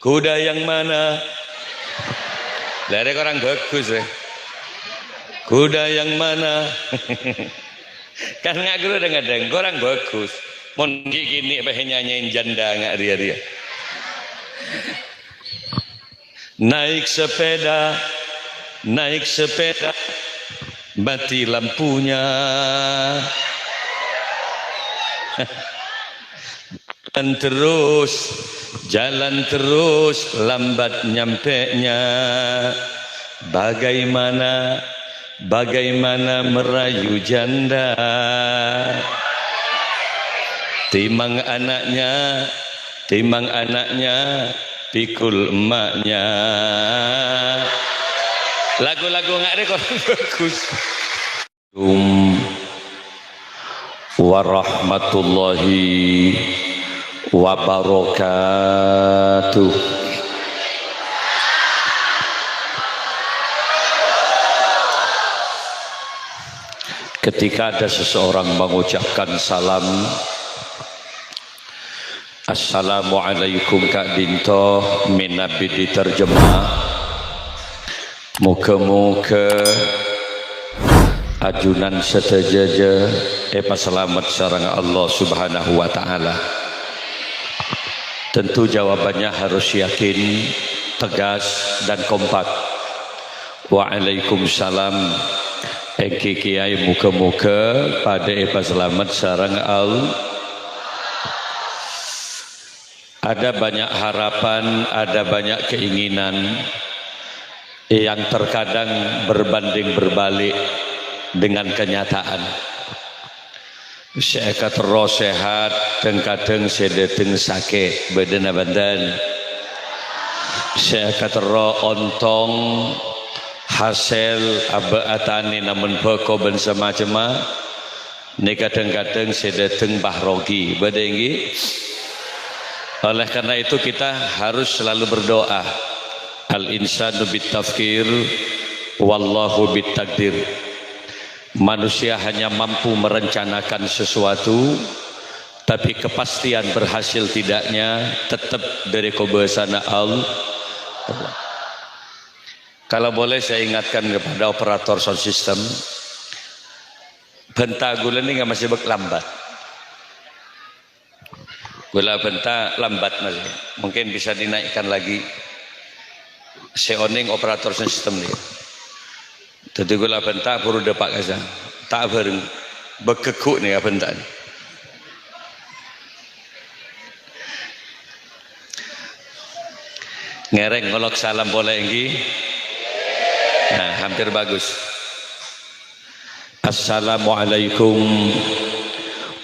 Kuda yang mana? Dari orang bagus ya. Kuda yang mana? Kan nggak guru kadang orang bagus. Mon gini nyanyiin janda nggak dia. Naik sepeda, mati lampunya. Jalan terus, lambat nyampenya. Bagaimana merayu janda? Timang anaknya, pikul emaknya. Lagu-lagu nggak ada kok bagus. Warahmatullahi wabarakatuh. Ketika ada seseorang mengucapkan salam, Assalamualaikum Kak Dinto, minabi diterjemah, muka-muka ajunan setejaja selamat sarang Allah subhanahu wa ta'ala. Tentu jawabannya harus yakin, tegas dan kompak. Waalaikumsalam. Eki kiai muka-muka pada selamat sarang Allah. Ada banyak harapan, ada banyak keinginan yang terkadang berbanding berbalik dengan kenyataan. Saya terus sehat, kadang sedeteng sakit badan. Saya terus ontong hasil abaatani namun beko ben semacam ni kadang-kadang sedeteng bahrogi badengi. Oleh karena itu kita harus selalu berdoa. Al-insanu bitafkir wallahu bitakdir. Manusia hanya mampu merencanakan sesuatu, tapi kepastian berhasil tidaknya tetap dari kebesaran Allah. Kalau boleh saya ingatkan kepada operator sound system, bentar gula ini nggak masih lambat. Gula bentar lambat masih, mungkin bisa dinaikkan lagi. Seoning operator sound system nih. Jadi gula bentar perlu dapat kaza, tak bareng bekekuk nih bentar. Ngereng ngolok salam boleh enggi. Nah, hampir bagus. Assalamualaikum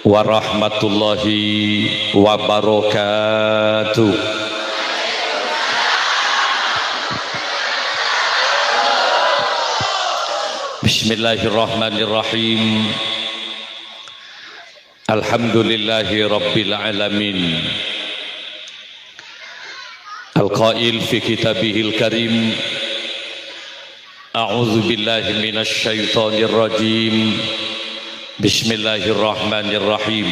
warahmatullahi wabarakatuh. Bismillahirrahmanirrahim. Alhamdulillahi rabbil alamin. Al-qail fi kitabihil karim. A'udzu billahi minasy syaithanir rajim. Bismillahirrahmanirrahim.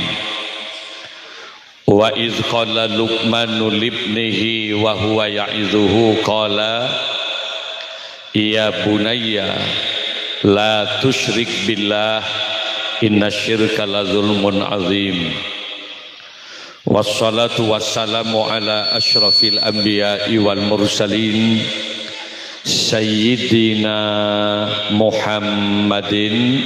Wa idz qala Luqmanu libnihi wa huwa ya'izuhu qala ya bunayya la tusyrik billah innasyirka la zulmun azim. Wassalatu wassalamu ala asyrafil anbiya'i wal mursalin Sayyidina Muhammadin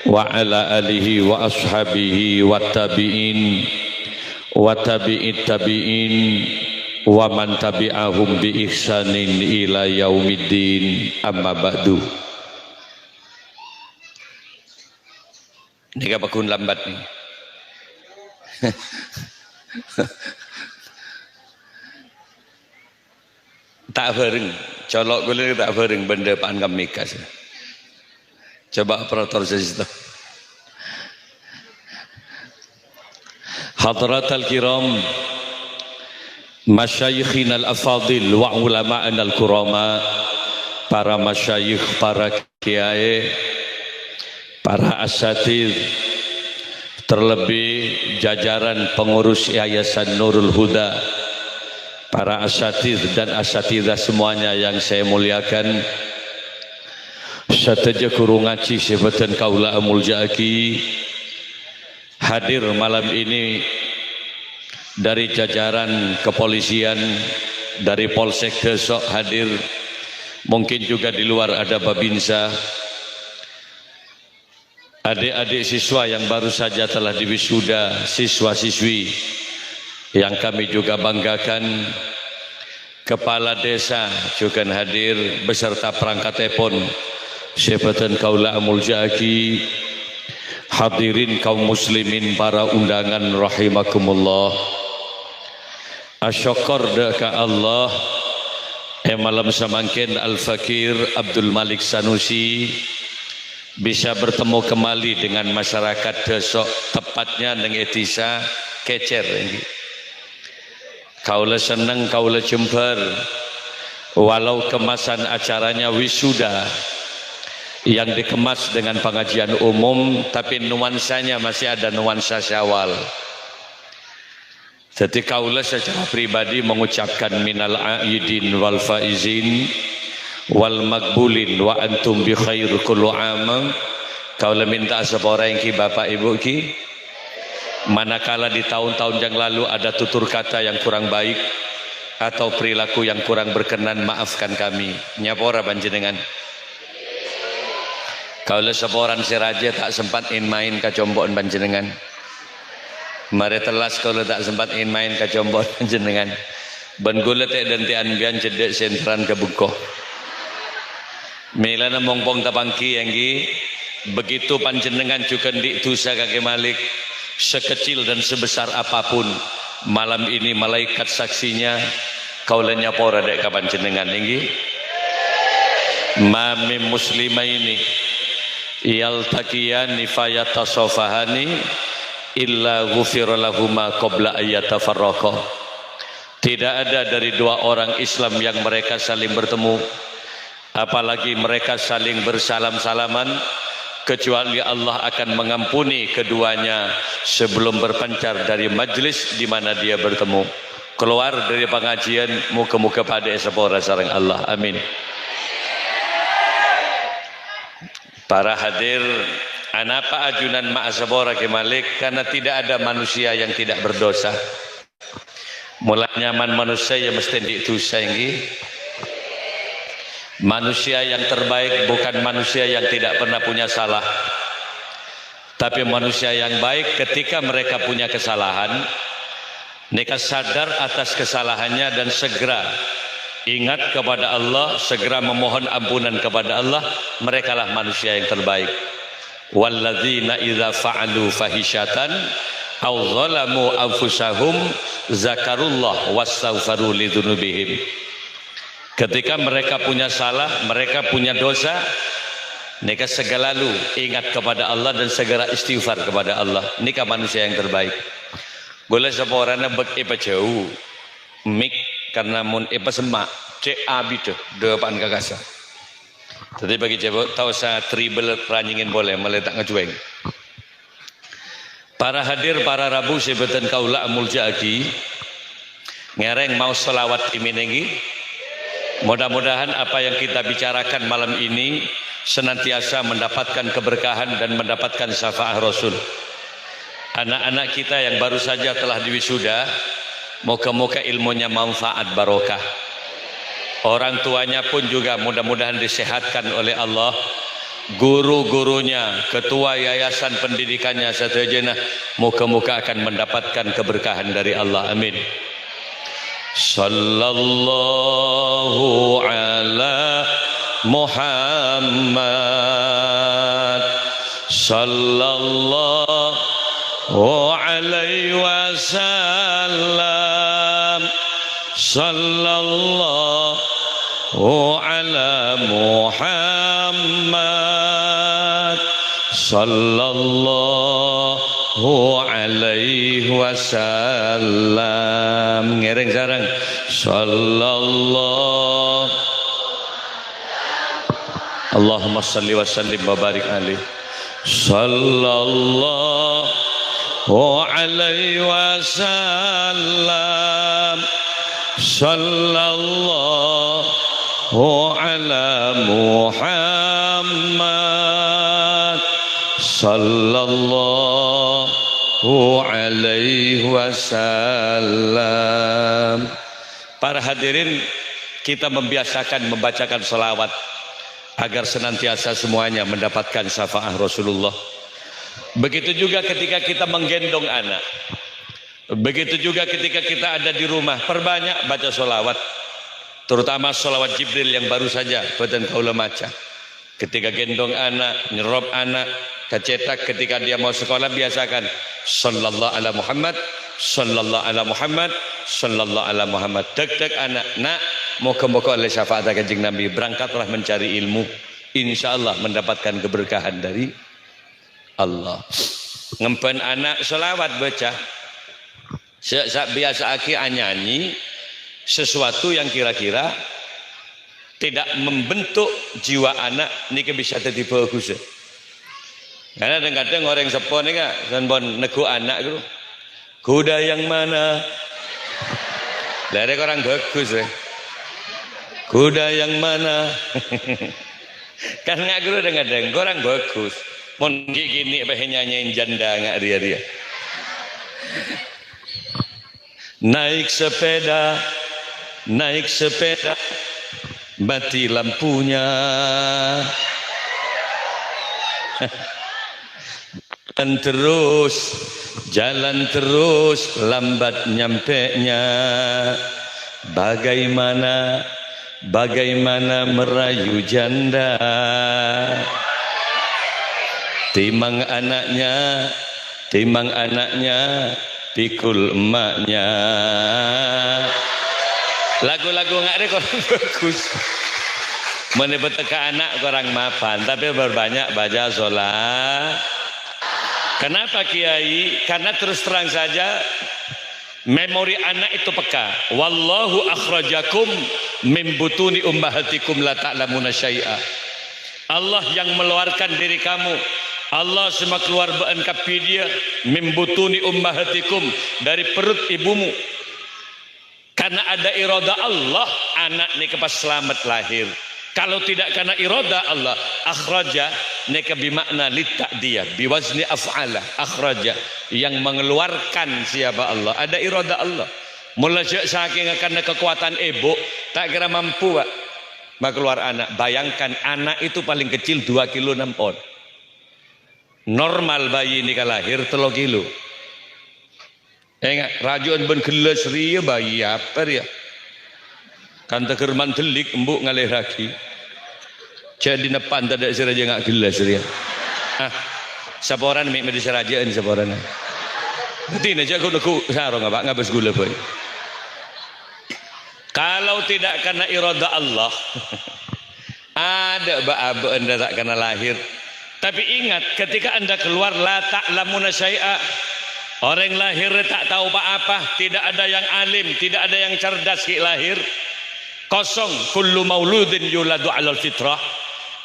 wa ala alihi wa ashabihi wa tabi'in wa tabi'it tabi'in wa man tabi'ahum bi ihsanin ila yaumiddin, amma ba'du. Ini kapakun lambat nih. Tak bareng, colok gue tak bareng benda pan kami kasih. Coba operator sistem. Hadratal kiram, masyayikhina al-afadil wa ulama'ana al-kurama, para masyayikh, para kiai, para asatidz, terlebih jajaran pengurus Yayasan Nurul Huda para asatidz dan asatidzah semuanya yang saya muliakan, sateja guru ngaji sebeten kaula muljaaki hadir malam ini dari jajaran kepolisian, dari Polsek Desok hadir, mungkin juga di luar ada Babinsa, adik-adik siswa yang baru saja telah diwisuda, siswa-siswi yang kami juga banggakan, kepala desa juga hadir beserta perangkat telepon sebeten kaula muljaaki, hadirin kaum muslimin para undangan rahimakumullah. Asyukur ka Allah malam samangkin Al-Fakir Abdul Malik Sanusi bisa bertemu kembali dengan masyarakat Desok, tepatnya neng Etisa Kecer ini. Kaula seneng, kaula jember, walau kemasan acaranya wisuda yang dikemas dengan pengajian umum, tapi nuansanya masih ada nuansa Syawal. Jadi kaula secara pribadi mengucapkan minal aidin wal faizin wal makbulin wa antum bi khair kullu am. Kaula minta sepora yang ki bapak ibu ki, manakala di tahun-tahun yang lalu ada tutur kata yang kurang baik atau perilaku yang kurang berkenan, maafkan kami. Nyapora panjenengan. Kaula seporan siraja tak sempat main ke Jombon panjenengan. Mari telas kalau tak sempat main ke Jombon panjenengan. Ben gula tek dan tian bian cedek sentran ke Bukoh. Milana mongpong tapangki yanggi, begitu panjenengan juga di tusa kaki Malik, sekecil dan sebesar apapun, malam ini malaikat saksinya, kaula nyapora dek ka panjenengan yanggi. Mami muslimah ini yaltaqiyani fayatasafahani illa ghufira lahuma qabla ayyatafarraqa. Tidak ada dari dua orang Islam yang mereka saling bertemu, apalagi mereka saling bersalam-salaman, kecuali Allah akan mengampuni keduanya sebelum berpencar dari majlis di mana dia bertemu. Keluar dari pengajian muka-muka pada sepora sareng Allah, amin. Para hadir, anapa ajunan ma'asabora ke Malik, karena tidak ada manusia yang tidak berdosa. Mulai nyaman manusia yang mesti diutus ini. Manusia yang terbaik bukan manusia yang tidak pernah punya salah, tapi manusia yang baik ketika mereka punya kesalahan, mereka sadar atas kesalahannya dan segera ingat kepada Allah, segera memohon ampunan kepada Allah. Merekalah manusia yang terbaik. Walladzina idza fa'alu fahisyatan aw zalamu anfusahum zakarullah wastaghfaru lidzunubihim. Ketika mereka punya salah, mereka punya dosa, mereka segalalu ingat kepada Allah dan segera istighfar kepada Allah. Nikah manusia yang terbaik. Boleh seorang bek jauh mik karena mun semak cek abi tuh depan kakasa. Jadi bagi cewek tahu saya tribal ranjingin boleh meletak ngejueng. Para hadir, para rabu sebetan kaula muljaaki ngereng mau selawat iminengi. Mudah-mudahan apa yang kita bicarakan malam ini senantiasa mendapatkan keberkahan dan mendapatkan syafaat Rasul. Anak-anak kita yang baru saja telah diwisuda, moga-moga ilmunya manfaat barokah. Orang tuanya pun juga mudah-mudahan disehatkan oleh Allah. Guru-gurunya, ketua yayasan pendidikannya seterusnya, moga-moga akan mendapatkan keberkahan dari Allah. Amin. Sallallahu ala Muhammad sallallahu alaihi wasallam sallallahu ala Muhammad sallallahu alaihi wasallam. Ngereng sarang sallallahu. Allahumma salli wa sallim wa barik alaihi sallallahu alaihi wasallam sallallahu ala Muhammad sallallahu alaihi wasallam. Para hadirin, kita membiasakan membacakan salawat agar senantiasa semuanya mendapatkan syafaat Rasulullah. Begitu juga ketika kita menggendong anak, begitu juga ketika kita ada di rumah, perbanyak baca salawat, terutama salawat Jibril yang baru saja badan kaula maca. Ketika gendong anak, nyerop anak, kecetak, ketika dia mau sekolah, biasakan sallallahu ala Muhammad, sallallahu ala Muhammad, sallallahu ala Muhammad. Dek anak, nak, moga-moga oleh syafaat Kanjeng Nabi, berangkatlah mencari ilmu, insyaallah mendapatkan keberkahan dari Allah. Ngempen anak selawat baca, biasa aki nyanyi sesuatu yang kira-kira tidak membentuk jiwa anak, ini bisa jadi bagus. Karena kadang-kadang orang sepon ini kan negu anak itu, kuda yang mana? Dari orang bagus, kuda yang mana? Kan nggak guru kadang-kadang orang bagus. Mon gini nyanyiin janda nggak dia. Naik sepeda, mati lampunya. Jalan terus, lambat nyampenya. Bagaimana merayu janda, timang anaknya, pikul emaknya. Lagu-lagu nggak ada kurang bagus. Menebut ke anak kurang mapan, tapi berbanyak baca sholat. Kenapa Kiai? Karena terus terang saja memori anak itu peka. Wallahu akhrajakum min butuni ummahatikum la ta'lamuna syai'a. Allah yang mengeluarkan diri kamu. Allah semua keluar dia min butuni ummahatikum, dari perut ibumu. Karena ada irada Allah, anak ini pas selamat lahir. Kalau tidak karena irada Allah, akhraja neka bimakna lita'diyah biwazni af'ala, akhraja yang mengeluarkan siapa Allah, ada irada Allah. Mulai saking karena kekuatan ibu tak kira mampu Pak keluar anak. Bayangkan anak itu paling kecil 2 kilo 6 on. Normal bayi ini kalau lahir 3 kilo. Enggak rajuan ben gelas ria bayi apa dia? Kan tegerman delik embuk ngalih lagi. Jadi nepan tak ada seraja nggak gelas dia. Saporan mik medis serajaan saporan. Nanti aja aku sarong apa ngabas gula boy. Kalau tidak karena irada Allah, ada ba'ab anda tak kena lahir. Tapi ingat ketika anda keluar la ta'lamuna syai'a. Orang lahir tak tahu apa-apa, tidak ada yang alim, tidak ada yang cerdas lahir. Kosong, kullu mauludin yuladu alal fitrah.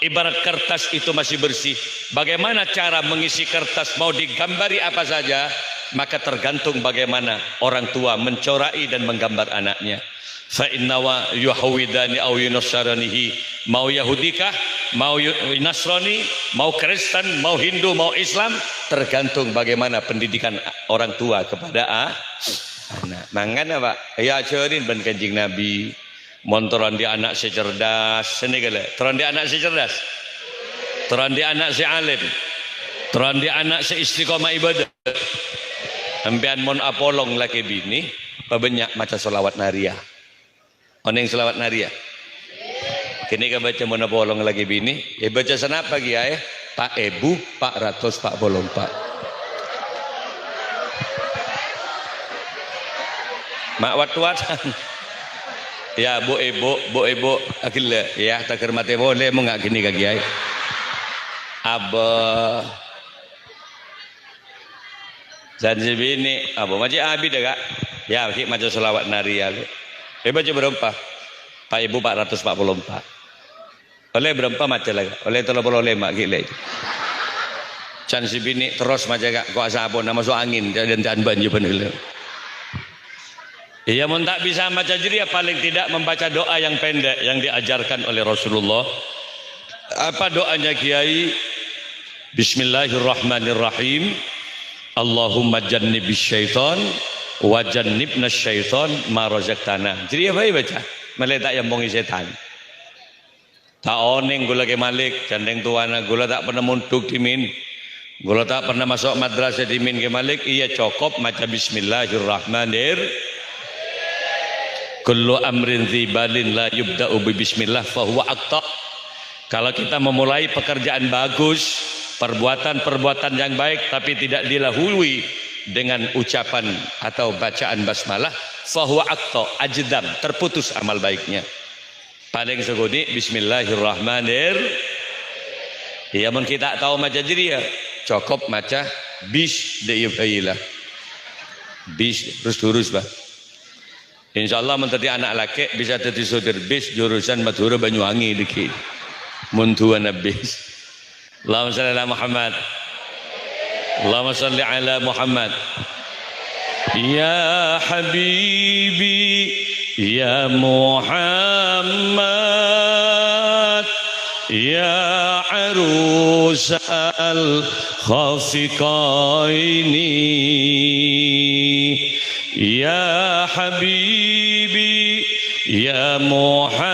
Ibarat kertas itu masih bersih. Bagaimana cara mengisi kertas, mau digambari apa saja, maka tergantung bagaimana orang tua mencorai dan menggambar anaknya. Fa innawa yuhawidani aw yunasranihi, mau Yahudikah, mau Nasrani, mau Kristen, mau Hindu, mau Islam, tergantung bagaimana pendidikan orang tua kepada anak. Mangana Pak, ya ajarin ben Kanjeng Nabi. Montoran di anak secerdas, sini kale. Teron di anak secerdas, teron di anak sealim, teron di anak seistiqomah ibadah. Ampian mon apolong laki bini, pabanyak maca selawat naria. Oneng selawat naria. Kini ka baca mon apolong laki bini, baca senapa pagi ya? Pak Ebu, Pak Ratus, Pak Bolong Pak. Mak wat-watan. Ya bu ebo akil ya takir mate boleh mau nggak gini kaki ay abah janji bini abah macam abi dah kak ya kik macam selawat nari ya baca berapa Pak Ibu 444 oleh berapa macam lagi oleh 35 gila janji bini terus macam kak kok asap nama so angin dan banjir bener. Ia mun tak bisa baca jeriya paling tidak membaca doa yang pendek yang diajarkan oleh Rasulullah. Apa doanya Kiai? Bismillahirrahmanirrahim. Allahumma jannibis syaitan wa jannibna syaitan ma razaqtana. Jeriya baik baca. Meletak yang bongi setan. Tak oning gula ke Malik, gandeng tuana gula tak pernah muntuk dimin. Gula tak pernah masuk madrasah dimin ke Malik, ia cukup maca bismillahirrahmanirrahim. Kullu amrin dzibalin la yubda'u bi bismillah fahuwa aqta. Kalau kita memulai pekerjaan bagus, perbuatan-perbuatan yang baik tapi tidak dilahului dengan ucapan atau bacaan basmalah, fahuwa aqta, ajdam, terputus amal baiknya. Paling seguni bismillahirrahmanirrahim. Ya mun kita tahu maca jeriya, cukup maca bis de ibahilah. Bis terus bah. Insyaallah menteri anak laki bisa jadi sopir bis jurusan Madura Banyuwangi dikit. Muntuan bis. Allahumma shalli ala Muhammad. Allahumma shalli ala Muhammad. Ya habibi ya Muhammad ya arus al-khafiqaini ya habibi ya Muhammad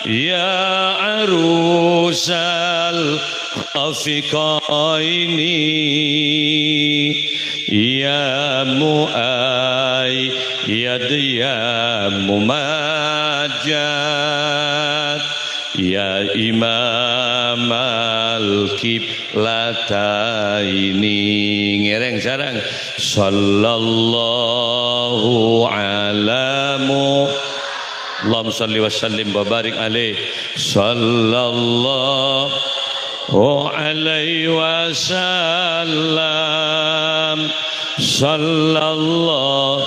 ya arus al-khafiqaini ya mu'ayyad ya mumajjad ya imam al-qiblataini. Ngereng sarang sallallahu ala Allahumma salli wa sallim wa barik alaih sallallahu alaihi wasallam sallallahu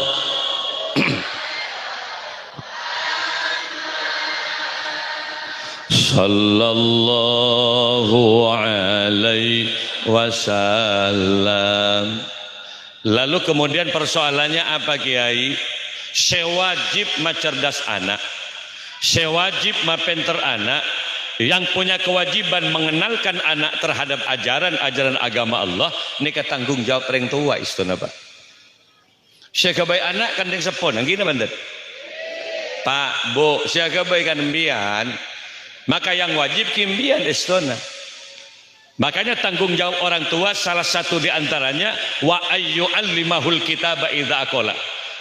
sallallahu alaihi wasallam. Lalu kemudian persoalannya apa Kiai? Sewajib macerdas anak, sewajib mapenter anak, yang punya kewajiban mengenalkan anak terhadap ajaran agama Allah nika tanggung jawab orang tua istana Pak. Siaga baik anak kandeng sepon gini bandet Pak Bu siaga baik kan mbian, maka yang wajib kimbian istana. Makanya tanggung jawab orang tua salah satu diantaranya wa ayyu'allimahul kitaba idza aqala.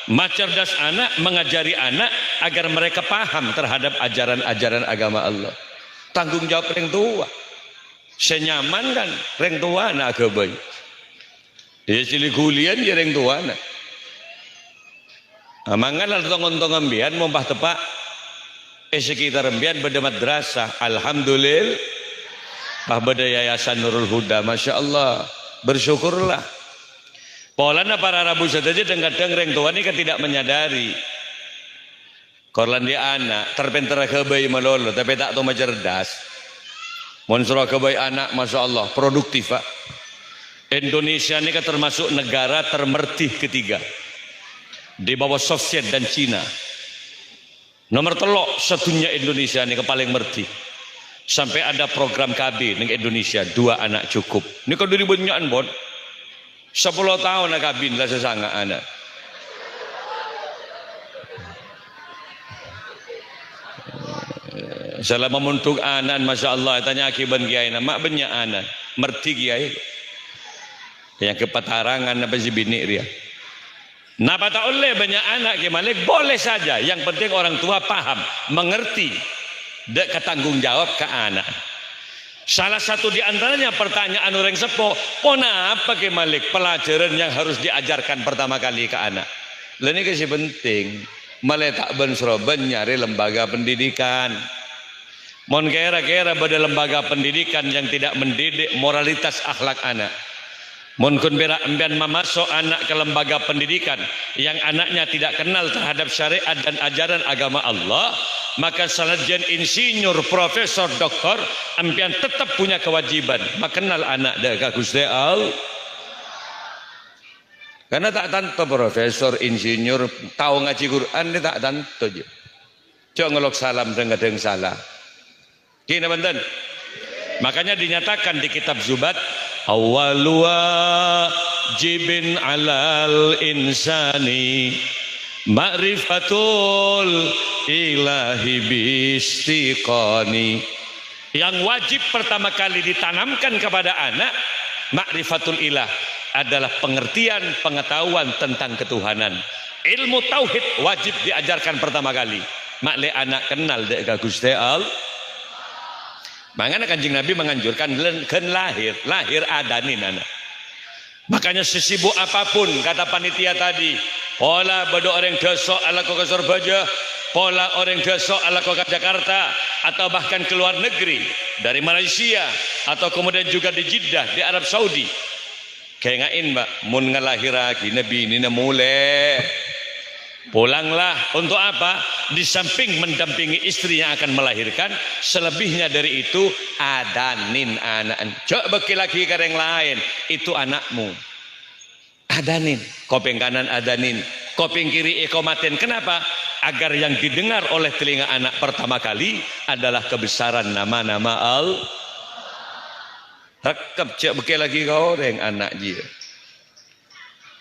Macerdas anak, mengajari anak agar mereka paham terhadap ajaran agama Allah. Tanggung jawab orang tua. Senyaman kan orang tua anak agama. Ya cili kulian ya orang tua anak. Amangan atau ngontong ambian mompah tepak sekitar ambian beda madrasah. Alhamdulillah. Bada yayasan Nurul Huda, masya Allah, bersyukurlah. Polana para Rabu saja kadang orang tua ini kan tidak menyadari. Korlan dia anak terpentera kebayi melolo, tapi tak tahu cerdas. Monsro kebayi anak, masya Allah, produktif Pak. Indonesia ini kan termasuk negara termertih ketiga di bawah Soviet dan Cina. Nomor telok satunya Indonesia ini paling mertih. Sampai ada program KB di Indonesia 2 anak cukup. Ini kalau diribunyaan bon 10 tahun nak kabin lah sesanga anak. Selama muntuk anak masya Allah tanya akibat kiai nama banyak anak merti kiai yang kepatarangan apa si bini dia. Napa tak oleh banyak anak ki Malik boleh saja. Yang penting orang tua paham mengerti. Dek ketanggung jawab ke anak. Salah satu diantaranya pertanyaan orang sepo, kenapa ke Malik pelajaran yang harus diajarkan pertama kali ke anak? Ini kasih penting. Meletak ben Surabaya nyari lembaga pendidikan. Mon kira-kira pada lembaga pendidikan yang tidak mendidik moralitas akhlak anak. Mon kun berak embian memasuk anak ke lembaga pendidikan yang anaknya tidak kenal terhadap syariat dan ajaran agama Allah, maka salajan insinyur, profesor, doktor, empian tetap punya kewajiban mengenal anak dah Gusti Allah. Karena tak tanto profesor, insinyur, tahu ngaji Quran ini tak tanto je. Cok ngelok salam deng salah. Gini benten. Makanya dinyatakan di kitab Zubat, awwalu wajibin alal insani ma'rifatul ilahi bistiqani. Yang wajib pertama kali ditanamkan kepada anak ma'rifatul ilah adalah pengertian pengetahuan tentang ketuhanan. Ilmu tauhid wajib diajarkan pertama kali. Makle anak kenal dek Gusti Allah. Makanya Kanjeng Nabi menganjurkan lahir adanin anak. Makanya sesibuk apapun kata panitia tadi, pola bodo orang desok ala kota Surabaya, pola orang desok ala kota Jakarta, atau bahkan ke luar negeri dari Malaysia atau kemudian juga di Jeddah di Arab Saudi. Kayak ngain mbak, mun ngelahir lagi Nabi ini mulai pulanglah untuk apa? Di samping mendampingi istri yang akan melahirkan, selebihnya dari itu adanin anak. Coba bagi lagi ke yang lain, itu anakmu. Adanin, kopeng kanan adanin, kopeng kiri ikomatin. Kenapa? Agar yang didengar oleh telinga anak pertama kali adalah kebesaran nama-nama Allah. Rekap cek bagi lagi kau yang anak dia.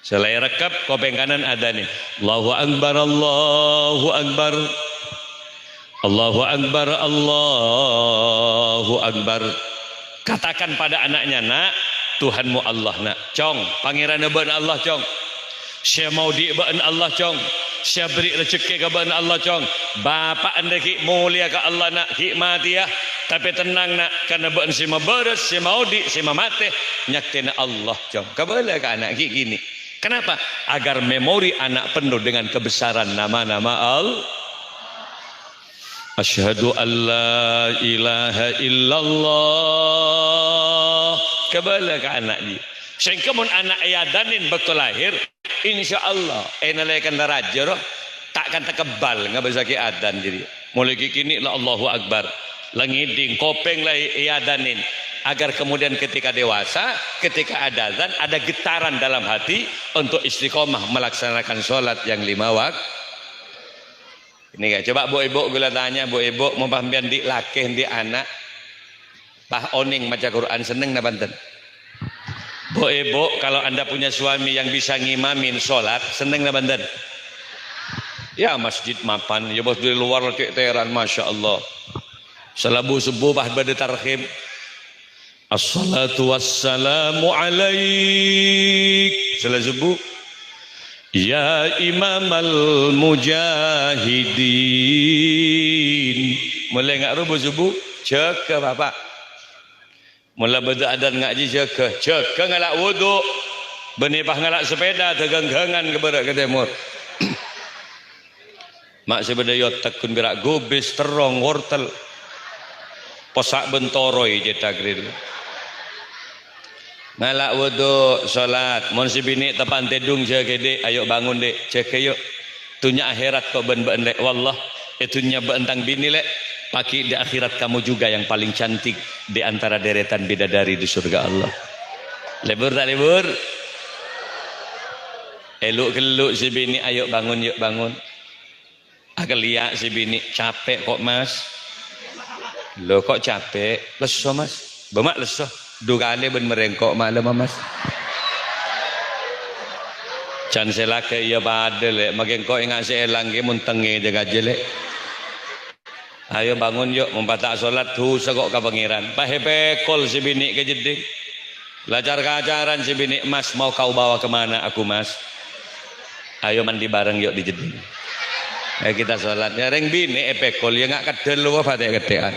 Selain rekap, kopeng kanan ada nih. Allahu Akbar, Allahu Akbar. Allahu Akbar, Allahu Akbar. Katakan pada anaknya, nak, Tuhanmu Allah nak. Cong, pangeran ben Allah cong. Saya mau di ben Allah cong. Saya beri rezeki ke ben Allah cong. Bapak anda ki mulia ke Allah nak, hikmati ya. Tapi tenang nak, karena ben si beres, si mau di, si mate, nyaktina Allah cong. Kabala ke anak ki gini. Kenapa? Agar memori anak penuh dengan kebesaran nama-nama Allah. Asyhadu an la ilaha illallah. Kabala ke anak dia. Sehingga mun anak yadanin betul lahir, insyaallah enalekan daraja roh takkan tekebal nggak bisa ki adan jadi. Mulai kini la Allahu Akbar. Langiding kopeng lah yadanin. Agar kemudian ketika dewasa, ketika ada azan, ada getaran dalam hati untuk istiqomah melaksanakan sholat yang 5 waktu. Ini kayak coba bu ibu gula tanya bu ibu mau pahamian di lakeh di anak, pah oning maca Quran seneng na banten. Bu ibu kalau anda punya suami yang bisa ngimamin sholat seneng na banten. Ya masjid mapan, ya bos di luar lecek teran, masya Allah. Salabu subuh bah bade tarhim. Assalatu wassalamu alaik. Salat subuh. Ya imamal mujahidin. Mulai ngak rubuh subuh, ceka bapak. Mula beda adan ngaji ceka ngalak wudu. Benipah ngalak sepeda teganggangan ke barat ke timur. Mak sebeda takun gerak gobis terong wortel. Posak bentoroi cetak grill. Ngalak wudu salat mon si bini tepan tedung jaga dek ayo bangun dek cek yuk tunya akhirat kau ben lek wallah itunya bentang bini lek paki di akhirat kamu juga yang paling cantik di antara deretan bidadari di surga Allah. Lebur tak lebur? Eluk-eluk si bini ayo bangun yuk bangun. Agak liak si bini capek kok mas. Lo kok capek? Leso mas? Bemak leso. 2 kali ben merengkok malam mas. Can selake iya pada lek magengkok ingat seelang ke mun tenge jaga jelek. Ayo bangun yuk mempatak salat dosa kok ka pangeran. Pahe kol si bini ke jeding. Belajar keajaran si bini, mas mau kau bawa kemana aku mas? Ayo mandi bareng yuk di jeding. Ayo kita salat. Ya reng bini epekol ya ngak kedel lu apa teh ketean.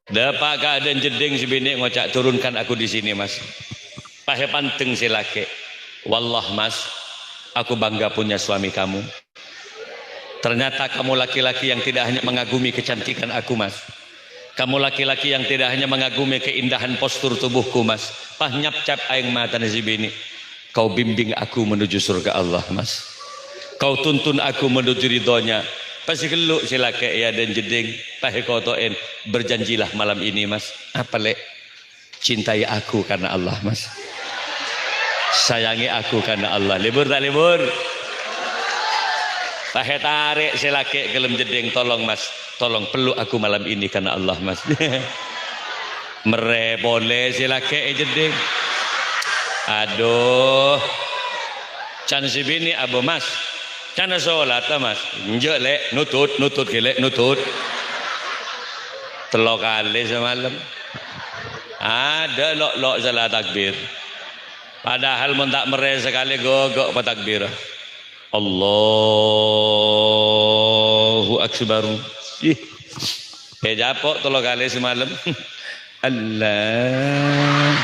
Dapat keadaan jeding si bini ngocak turunkan aku di sini mas. Pahe panteng si laki. Wallah mas, aku bangga punya suami kamu. Ternyata kamu laki-laki yang tidak hanya mengagumi kecantikan aku mas. Kamu laki-laki yang tidak hanya mengagumi keindahan postur tubuhku mas. Pah nyap-cap aing mata si bini. Kau bimbing aku menuju surga Allah mas. Kau tuntun aku menuju ridhonya. Pasti geluk silake ya dan jeding pahe kotoen berjanjilah malam ini mas apa lek cintai aku karena Allah mas. Sayangi aku karena Allah. Libur tak libur? Pakai tarik si laki gelem jeding, tolong mas, tolong peluk aku malam ini karena Allah mas. Mere boleh si laki jeding. Aduh, can si bini abu mas, can sholat mas, njek lek nutut gelek nutut. Telok kali semalam. Ada lok salah takbir. Padahal mun tak mere sekali gogok takbir. Allahu akbar. Ih. Japok telok kali semalam. Allah.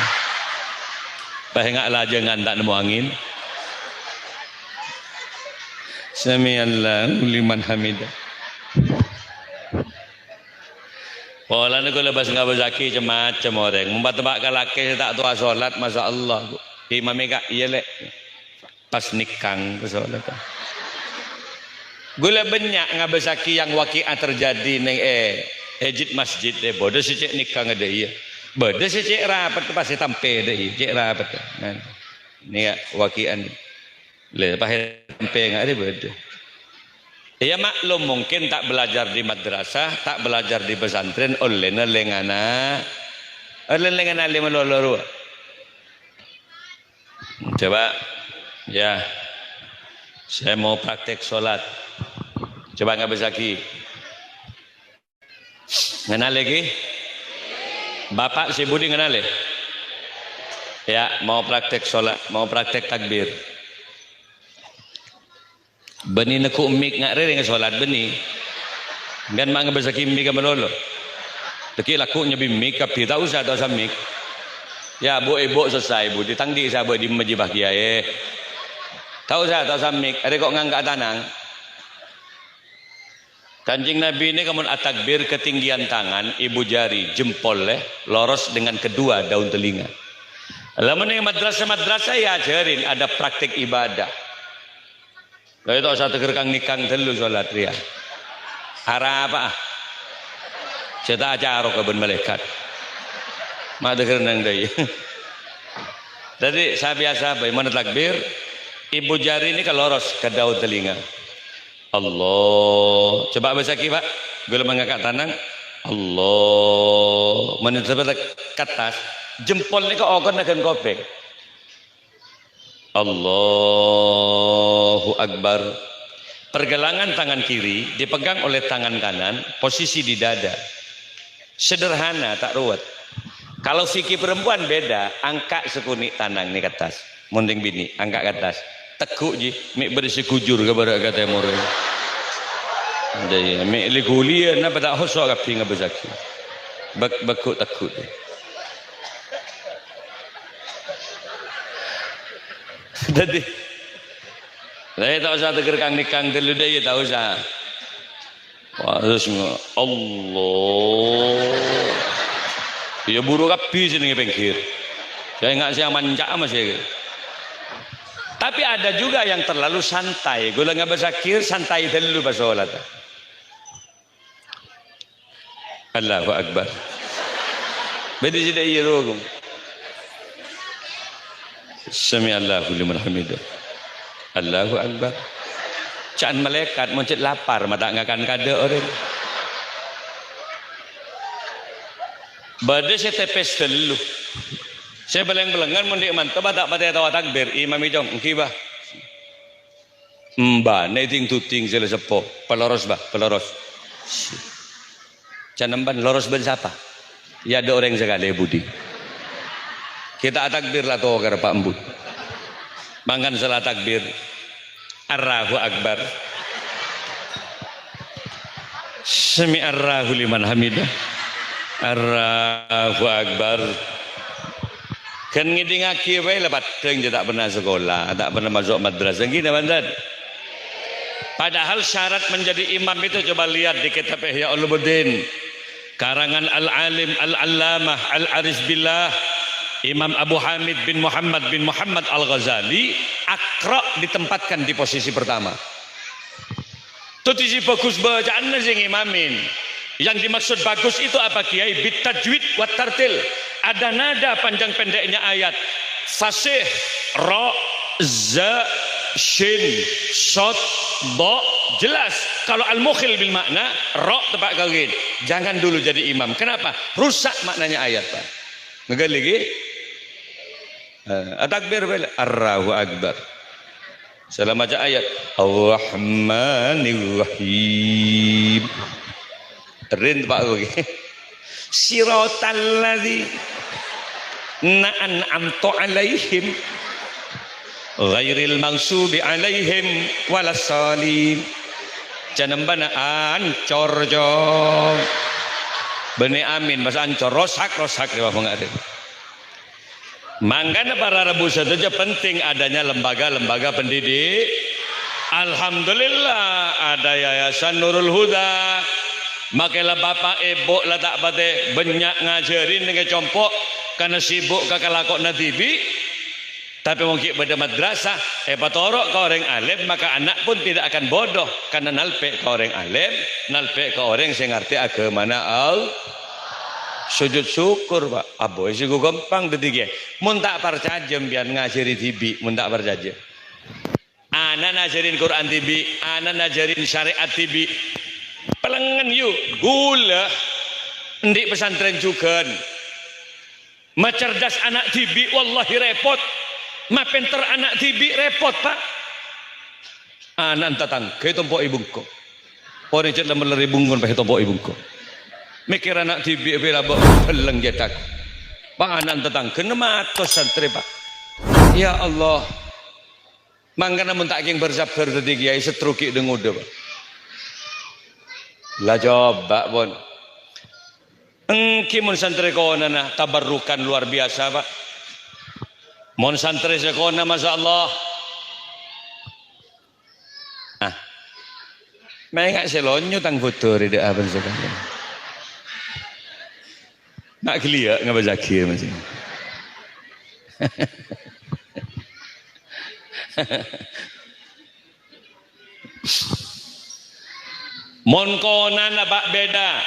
Bahengak lah jangan tak nemu angin. Sami Allahu liman hamidah. Pola ni kalau bahasa ngabur zaki macam orang. Membat-bat laki tak tua solat, masya Allah. Imam Eka iya lek pas nikang solat. Gula banyak ngabur zaki yang wakiat terjadi neng ejit masjid deh. Bodoh si cek nikang ada iya. Bodoh si cek rapat pasti tampe deh. Cek rapat. Ni wakian. Le pahit tampe nggak ada bodoh. Ya maklum mungkin tak belajar di madrasah, tak belajar di pesantren, oleh lengana lima lolo. Coba, ya, saya mau praktek sholat. Coba nggak bisa ki. Kenal lagi? Bapak si Budi kenal ya? Ya, mau praktek sholat, mau praktek takbir. Beni nak mik ngak re dengan solat beni. Gan mak ngabasa kimbi ka malolo. Taki laku nya bimik kapi tak usah tak usah mik. Ya bu ibu selesai bu ditangdi sahabat di majibah kiai. Tak usah mik. Ada kok ngangkat tanang. Kanjeng Nabi ini kamu atakbir ketinggian tangan, ibu jari, jempol loros dengan kedua daun telinga. Lamun yang madrasah ya ajarin ada praktik ibadah. Kalau itu satu gerkang nikang telu sholat ria. Arah apa? Saya acara kebun malaikat. Mada kerenang day. Jadi saya biasa bagaimana takbir. Ibu jari ini kalau loros ke daun telinga. Allah. Coba baca pak. Gula mengangkat tanang. Allah. Menurut ke atas. Jempol ini ke okon akan kopek. Allahu Akbar. Pergelangan tangan kiri dipegang oleh tangan kanan, posisi di dada. Sederhana, tak ruwet. Kalau fikih perempuan beda, angkat sekunik tanang ni ke atas. Munding bini, angkat ke atas. Tekuk je, mik berisi kujur ke barak kata murah. Jadi, mik likulian apa tak hosok kapi ngabazaki. Bekuk tekuk. Jadi, saya tak usah tegerkang nikang dulu deh, tak usah. Terus Allah, ya buru kapi sini pengkir. Saya nggak siang manja masih. Tapi ada juga yang terlalu santai. Gula nggak bersakir, santai dulu basolat. Allahu Akbar. Bedi sudah iya rogum. Sami Allahu liman hamidah. Allahu Akbar. Caan malaikat muncul lapar mata ngakan kada orang. Bade saya tepes dulu. Saya beleng-belengan mundik mantap tak pada tawa takbir imam ijong ngkibah. Mbak neting tuting sila sepo peloros bah peloros. Canamban loros ben siapa? Ya ada orang sekali budi. Kita takbir lah toh gara Pak Embut. Mangkan salah takbir. Allahu Akbar. Sami Allahu liman hamidah. Allahu Akbar. Kan ngidingaki wae lepat teng tak pernah sekolah, tak pernah masuk madrasah gini banget. Padahal syarat menjadi imam itu coba lihat di kitab Ihya Ulumuddin. Karangan Al-Alim Al-Allamah Al-Arif Billah Imam Abu Hamid bin Muhammad Al-Ghazali. Aqra ditempatkan di posisi pertama. Tutisi bagus bacaan sing imamin. Yang dimaksud bagus itu apa kiai? Bitajwid wa tartil. Ada nada panjang pendeknya ayat. Fasih ro, za, shin, shot, do, jelas. Kalau al-mukhil bil makna, ro tepat kawin. Jangan dulu jadi imam. Kenapa? Rusak maknanya ayat, Pak. Ngegali lagi. Takbir bala. Allahu akbar. Salam aja ayat. Ar-Rahmanir Rahim. Rin Pak lagi. Siratal ladzi an'amta alaihim ghairil maghsubi alaihim walassalin. Jangan bana ancor jong. Bani amin bahasa ancor rosak di bawah ada. Makanya para rebusan saja penting adanya lembaga-lembaga pendidik. Alhamdulillah ada Yayasan Nurul Huda. Makanya bapak ibu lah tak bate banyak ngajarin dengan compok karena sibuk kakak lakok nadibi. Tapi mungkin pada madrasah patorok ke orang alim, maka anak pun tidak akan bodoh karena nalpe ke orang alim, nalpe ke orang yang ngerti agama al. Sujud syukur Pak. Aboy sih gue gampang detik ya. Mun tak percaya biar ngajari tibi, mun tak percaya. Anak ngajarin Quran tibi, anak ngajarin syariat tibi. Pelengan yuk gula di pesantren juga. Macerdas anak tibi, wallahi repot. Ma pinter anak tibi repot Pak. Anak tatang, kayak tompok ibungko. Orang cerita meleri bungun pakai tompok ibungko. Mikir anak tibi bila beleng jetak. Pak anak tatang, kena matos santri Pak. Ya Allah. Mangkana mun tak king bersabar tadi kiai setruki dengude Pak. Lah coba pun. Engki mun santri kawanana tabarrukan luar biasa Pak. Mon santri sekona masyaallah. Ah. Mereka selonyo tang foto di apa sekarang. Nak kelia ngapa zakir masih. Mon konan abak beda.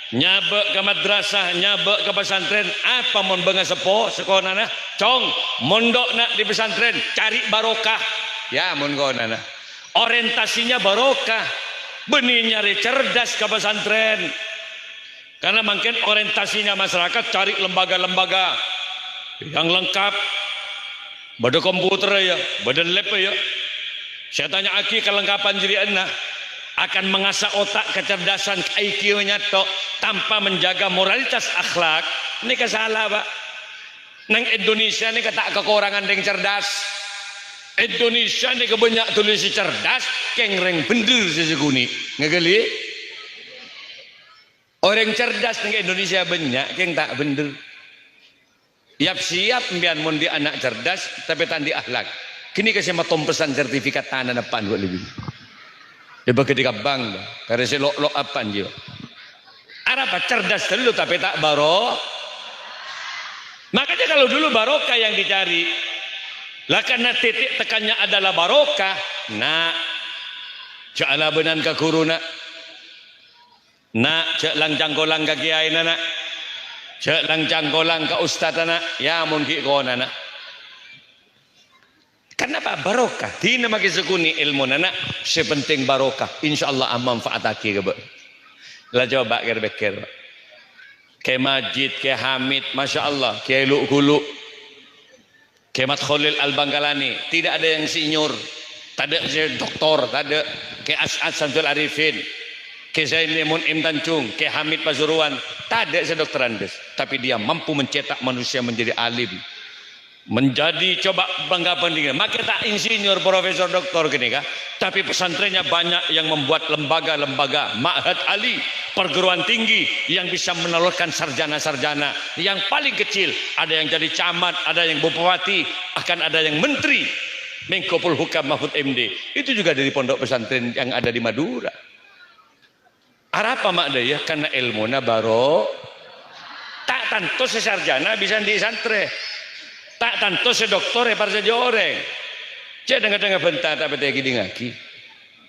Nyabek ke madrasah, nyabek ke pesantren, apa mon benga sepo sekonana? Cong, mondok nak di pesantren, cari barokah. Ya mon konana. Orientasinya barokah. Benih nyari cerdas ke pesantren. Karena mungkin orientasinya masyarakat cari lembaga-lembaga yang lengkap. Bada komputer ya, bada lab ya. Saya tanya Aki kelengkapan jadi anak akan mengasah otak kecerdasan IQ-nya tok tanpa menjaga moralitas akhlak. Ini kesalah Pak. Nang Indonesia ini kata kekurangan yang cerdas. Indonesia ini kebanyak tulis cerdas, kengreng bener sesekuni. Ngegeli? Orang cerdas nang Indonesia banyak, keng tak bener. Siap mbian mon di anak cerdas tapi tandi akhlak. Kini kasih matom pesan sertifikat tanah depan buat lebih. Dia bagi di kabang, karena si lo apa juga. Apa cerdas dulu tapi tak baro. Makanya kalau dulu barokah yang dicari, lah karena titik tekannya adalah barokah. Nak, jala benan ke guru nak, cek lang jangkolang ke kiai nak, cek lang jangkolang ke ustad nak, ya mungkin kau nak. Kenapa barokah? Di nama kisukuni ilmu nana sepenting barokah. Insyaallah am manfaat aki ke ba. Lah coba kira-kira. Kayak Majid, kayak Hamid, masya Allah, kayak Luk Gulu, kayak Mat Khalil Al Bangkalani. Tidak ada yang senior, tak ada yang doktor, tak ada kayak As'ad Samsul Arifin, kayak Zainul Im Tancung, kayak Hamid Pasuruan. Tak ada sedokterandes, tapi dia mampu mencetak manusia menjadi alim. Menjadi coba bangga pendidikan. Maka tak insinyur, profesor, doktor gini kah? Tapi pesantrennya banyak yang membuat lembaga-lembaga ma'had ali, perguruan tinggi yang bisa menelurkan sarjana-sarjana. Yang paling kecil ada yang jadi camat, ada yang bupati, akan ada yang menteri. Menko Polhukam Mahfud MD. Itu juga dari pondok pesantren yang ada di Madura. Apa maknanya? Karena ilmunya baru tak tentu sesarjana bisa di santri. Tak tentu sedoktor ya para orang. Cek dengar bentar tapi tak gini ngaki.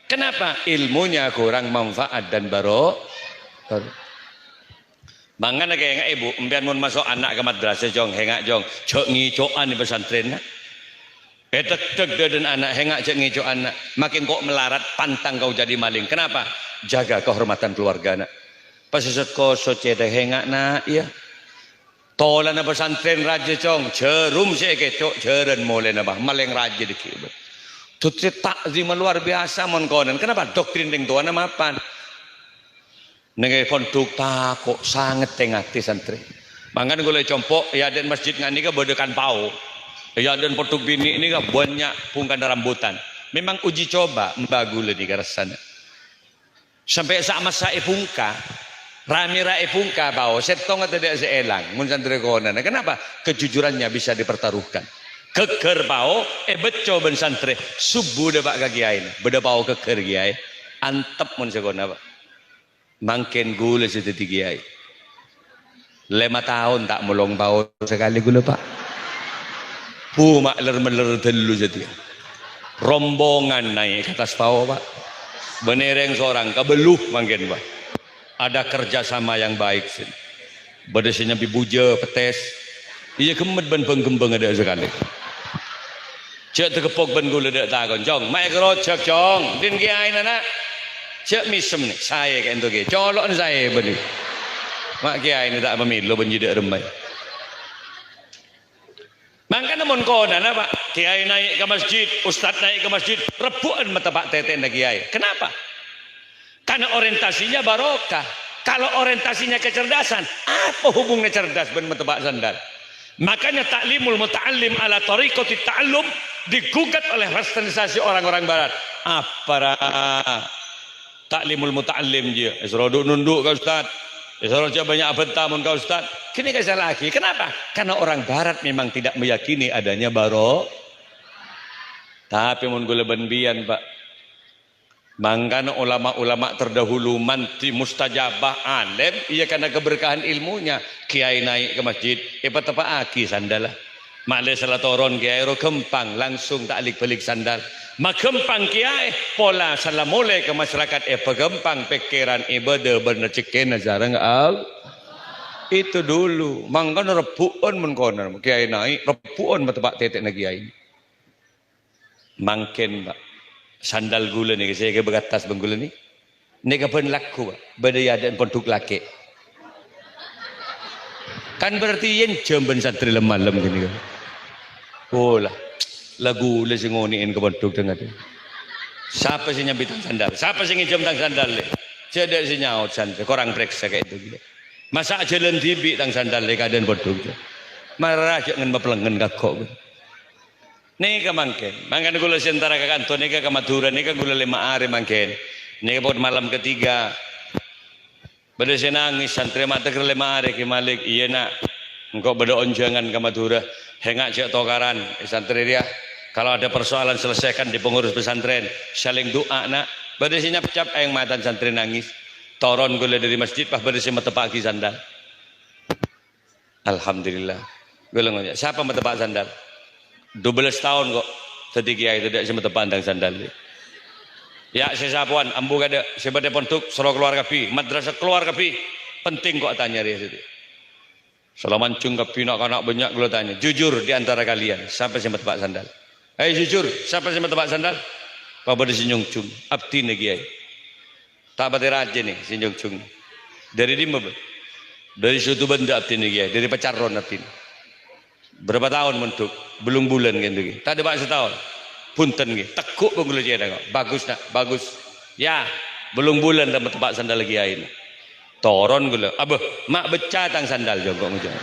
Kenapa? Ilmunya kurang manfaat dan baru. Mangana kayak ibu, embian mun masuk anak ke madrasah jong, hengak jong, cok ngicoan di pesantren. Tek dan anak hengak cek ngeco anak makin kok melarat pantang kau jadi maling. Kenapa? Jaga kehormatan keluarga nak. Pasisat ko so cede hengak nak iya. Tola na pesantren raja cong cerum saya kecok ceren mulai nabah maleng raja dikit. Tutri takzim luar biasa mon konen. Kenapa? Doktrin deng tuan nama apa? Nengai ponduk takok sangat tengati santri. Mangan gue compok ya dan masjid ngani ke bodekan pau. Ya dan ponduk bini ini ke banyak pungkan rambutan. Memang uji coba mbagule di garasan. Sampai saat masa ipungka, rami ipungka bau setong atau tidak seelang. Mun santri konen. Kenapa? Kejujurannya bisa dipertaruhkan. Keker bau beco ben santri subuh de pak kagiain. Beda bau keker giai. Antep mun sekona pak. Mangken gula situ kiai 5 tahun tak mulong bau sekali gula pak makler telu jadi rombongan naik ke atas bau pak benereng seorang kebeluh mangken pak ada kerjasama yang baik sini bedesinya bibuja petes iya kemet ben penggembeng ada sekali cek terkepok ben gula dek takon jong mak kerocak jong din kiai nana cek misem nih saya kayak itu kayak colok saya benih mak kiai ini tak pemilu penjidak remai makanya mon konan apa kiai naik ke masjid ustad naik ke masjid rebuan mata pak tete na kiai kenapa karena orientasinya barokah kalau orientasinya kecerdasan apa hubungnya cerdas ben mata pak sandal makanya taklimul muta'allim ala tariqati ta'allum digugat oleh westernizasi orang-orang barat apa taklimul muta'allim dia esroduk nunduk kau ustaz esroduk banyak bentamun kau ustaz kini kasih lagi kenapa? Karena orang barat memang tidak meyakini adanya tapi mun gula benbian pak mangkana ulama-ulama terdahulu manti mustajabah alim iya karena keberkahan ilmunya kiai naik ke masjid tepa aki sandalah maklai salah toron kiai ro kempang langsung taklik balik sandal makempang kiai pola salam mulai ke masyarakat pegempang pikiran ibadah bener ceken jarang al itu dulu mangkan rebuan mengkonar kiai naik rebuan matebak tetek na kiai mangken pak sandal gula nih saya ke begatas benggula nih nega pen laku pak bedaya dan ponduk laki kan berarti yen jamban santri lemah-lem gini kan oh lah lagu le sing ngoniin ke pondok dengan siapa sih nyambit sandal siapa sih ngijam tang sandal le cedek sih nyaut sandal korang periksa kayak itu gila masa jalan tibi tang sandal le kaden pondok marah aja ngen baplengen kakok nih ke mangken gula sentara ke kantor nih ke Madura nih ke gula 5 hari mangken nih ke malam ketiga pada nangis santri mata ke 5 hari ke Malik iya nak engkau beda onjangan ke Madura hengak cek tokaran santri dia kalau ada persoalan selesaikan di pengurus pesantren saling doa nak badasinya pecap ayang matan santri nangis toron gula dari masjid pas badasi matepaki sandal alhamdulillah gula ngomong siapa matepak sandal 12 tahun kok tadi kiai tidak sama tepandang sandal ya saya sapuan ambu kada sebade pontuk soro keluar kapi madrasah keluar kapi penting kok tanya dia situ Salaman cung kapi nak anak banyak gula tanya jujur di antara kalian siapa yang matebak sandal jujur siapa yang matebak sandal apa ada sinyung cung abdi negi tak bati raja nih sinyung cung dari dimana dari suatu benda abdi negi dari pacaron abdi berapa tahun mentuk belum bulan gitu tak ada bak setahun punten gitu tekuk penggula jaya bagus nak bagus ya belum bulan dapat tempat sandal lagi air toron gula abah mak becah tang sandal jongkok ngejong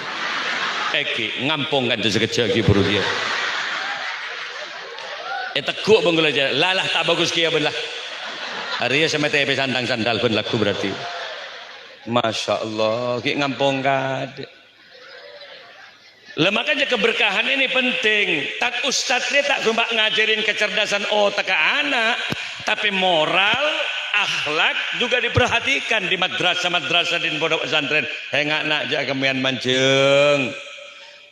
eki ngampung kan tu sekecil ki buru dia tekuk penggula jaya lalah tak bagus kia belah hari sama tepe sandang sandal pun laku berarti masya Allah ki ngampung kad makanya keberkahan ini penting tak ustadznya tak cuma ngajarin kecerdasan otak ke anak tapi moral akhlak juga diperhatikan di madrasah di pondok pesantren hengak nak jak kemian mancing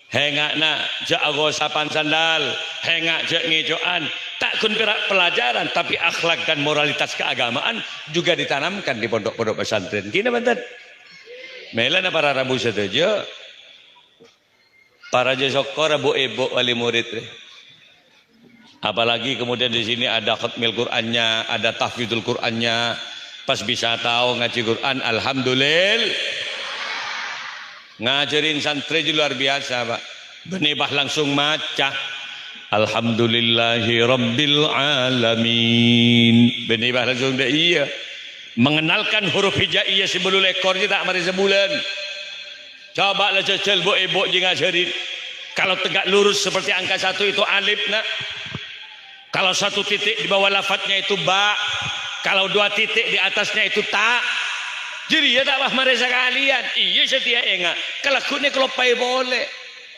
hengak nak jak agosapan sandal hengak jak ngejoan tak kun pelajaran tapi akhlak dan moralitas keagamaan juga ditanamkan di pondok-pondok pesantren gini banten melana para rabu setuju para jasokor bu ibu wali murid Apalagi kemudian di sini ada khatmil Qur'annya, ada tahfidzul Qur'annya. Pas bisa tahu ngaji Qur'an, alhamdulillah. Ngajarin santri luar biasa, Pak. Benibah langsung maca. Alhamdulillahi Rabbil Alamin. Benibah langsung dah iya. Mengenalkan huruf hijaiyah sebelum ekor je tak mari sebulan. Coba lah cecel bu je ngajarin. Kalau tegak lurus seperti angka 1 itu alif nak. Kalau 1 titik di bawah lafadznya itu ba. Kalau 2 titik di atasnya itu ta. Jadi ya tak bah mereka kalian. Iya setia enggak. Kalau kune kelopai boleh.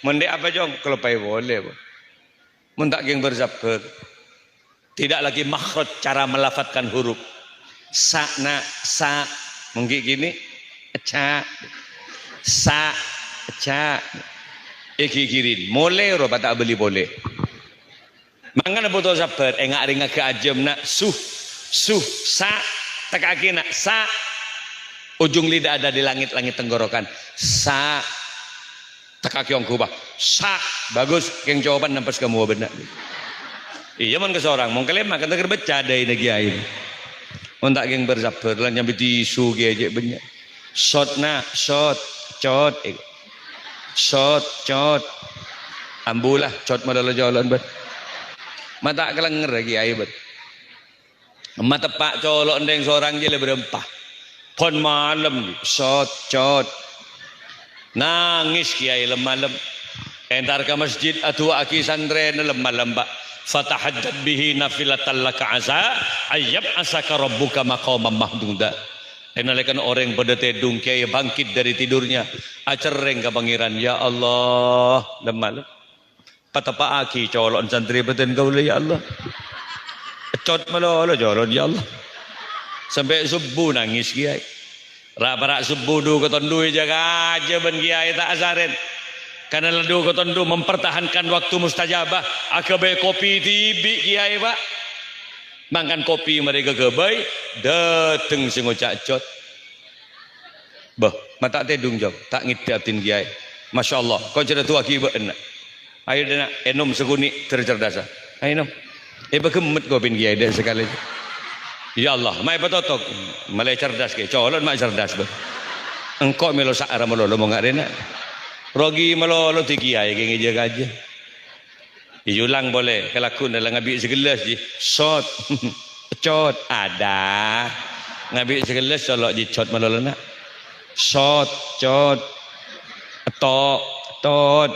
Mendek apa jong? Kelopai boleh. Mentak geng berzabker. Tidak lagi makhraj cara melafatkan huruf. Sa na sa. Mungkin gini. Ca. Sa. Ca. Kirin. Boleh roba tak beli boleh. Mangana betul sabar. Enggak ringa ke ajem nak. Suh. Sa. Tekaki nak. Sa. Ujung lidah ada di langit-langit tenggorokan. Sa. Tekaki yang kubah. Sa. Bagus. Yang jawaban nampas kamu benar. Iya man ke seorang. Mau kalian makan tegar baca ada ini kiai. Untuk yang bersabar. Lah nyambi tisu kiai banyak. Shot na. Shot. Cot. Cot. Ambulah. Cot modal jalan bet. Mata kelenger lagi kiai bet. Mata pak colok ndeng seorang je le berempah. Pon malam cot. Nangis kiai malam. Entar ke masjid atau aki santren malam pak. Fatahajjat bihi nafilatan laka asa ayyab asaka rabbuka maqaman mahmuda. Enalekan orang pada tedung kiai bangkit dari tidurnya. Acereng ke pangeran ya Allah malam. Patapa aki colok santri beten kau ya Allah. Cot malah jalan ya Allah. Sampai subuh nangis kiai. Rak subuh du ketondu jaga aja ben kiai tak asarin. Karena ledu ketondu mempertahankan waktu mustajabah. Akabai kopi tibi kiai pak. Makan kopi mereka kebai. Dateng si ngocak cot. Bah, mata tedung jauh. Tak ngidatin kiai. Masya Allah. Kau cerita tua kiai enak. Ayo nak enom sekuni tercerdas. Ayo nom. Bagemet kau pin kiai dah sekali. Ya Allah, mai petotok. Malai cerdas ke. Colon mak cerdas bah. Engkau melo sakara melo lo ngak rena. Rogi melo lo ti kiai ke jaga aja. Iulang boleh. Kalau aku dalam ngabi segelas je. Shot. Cot ada. Ngabi segelas colok je cot melo lo nak. Shot, cot. Tot.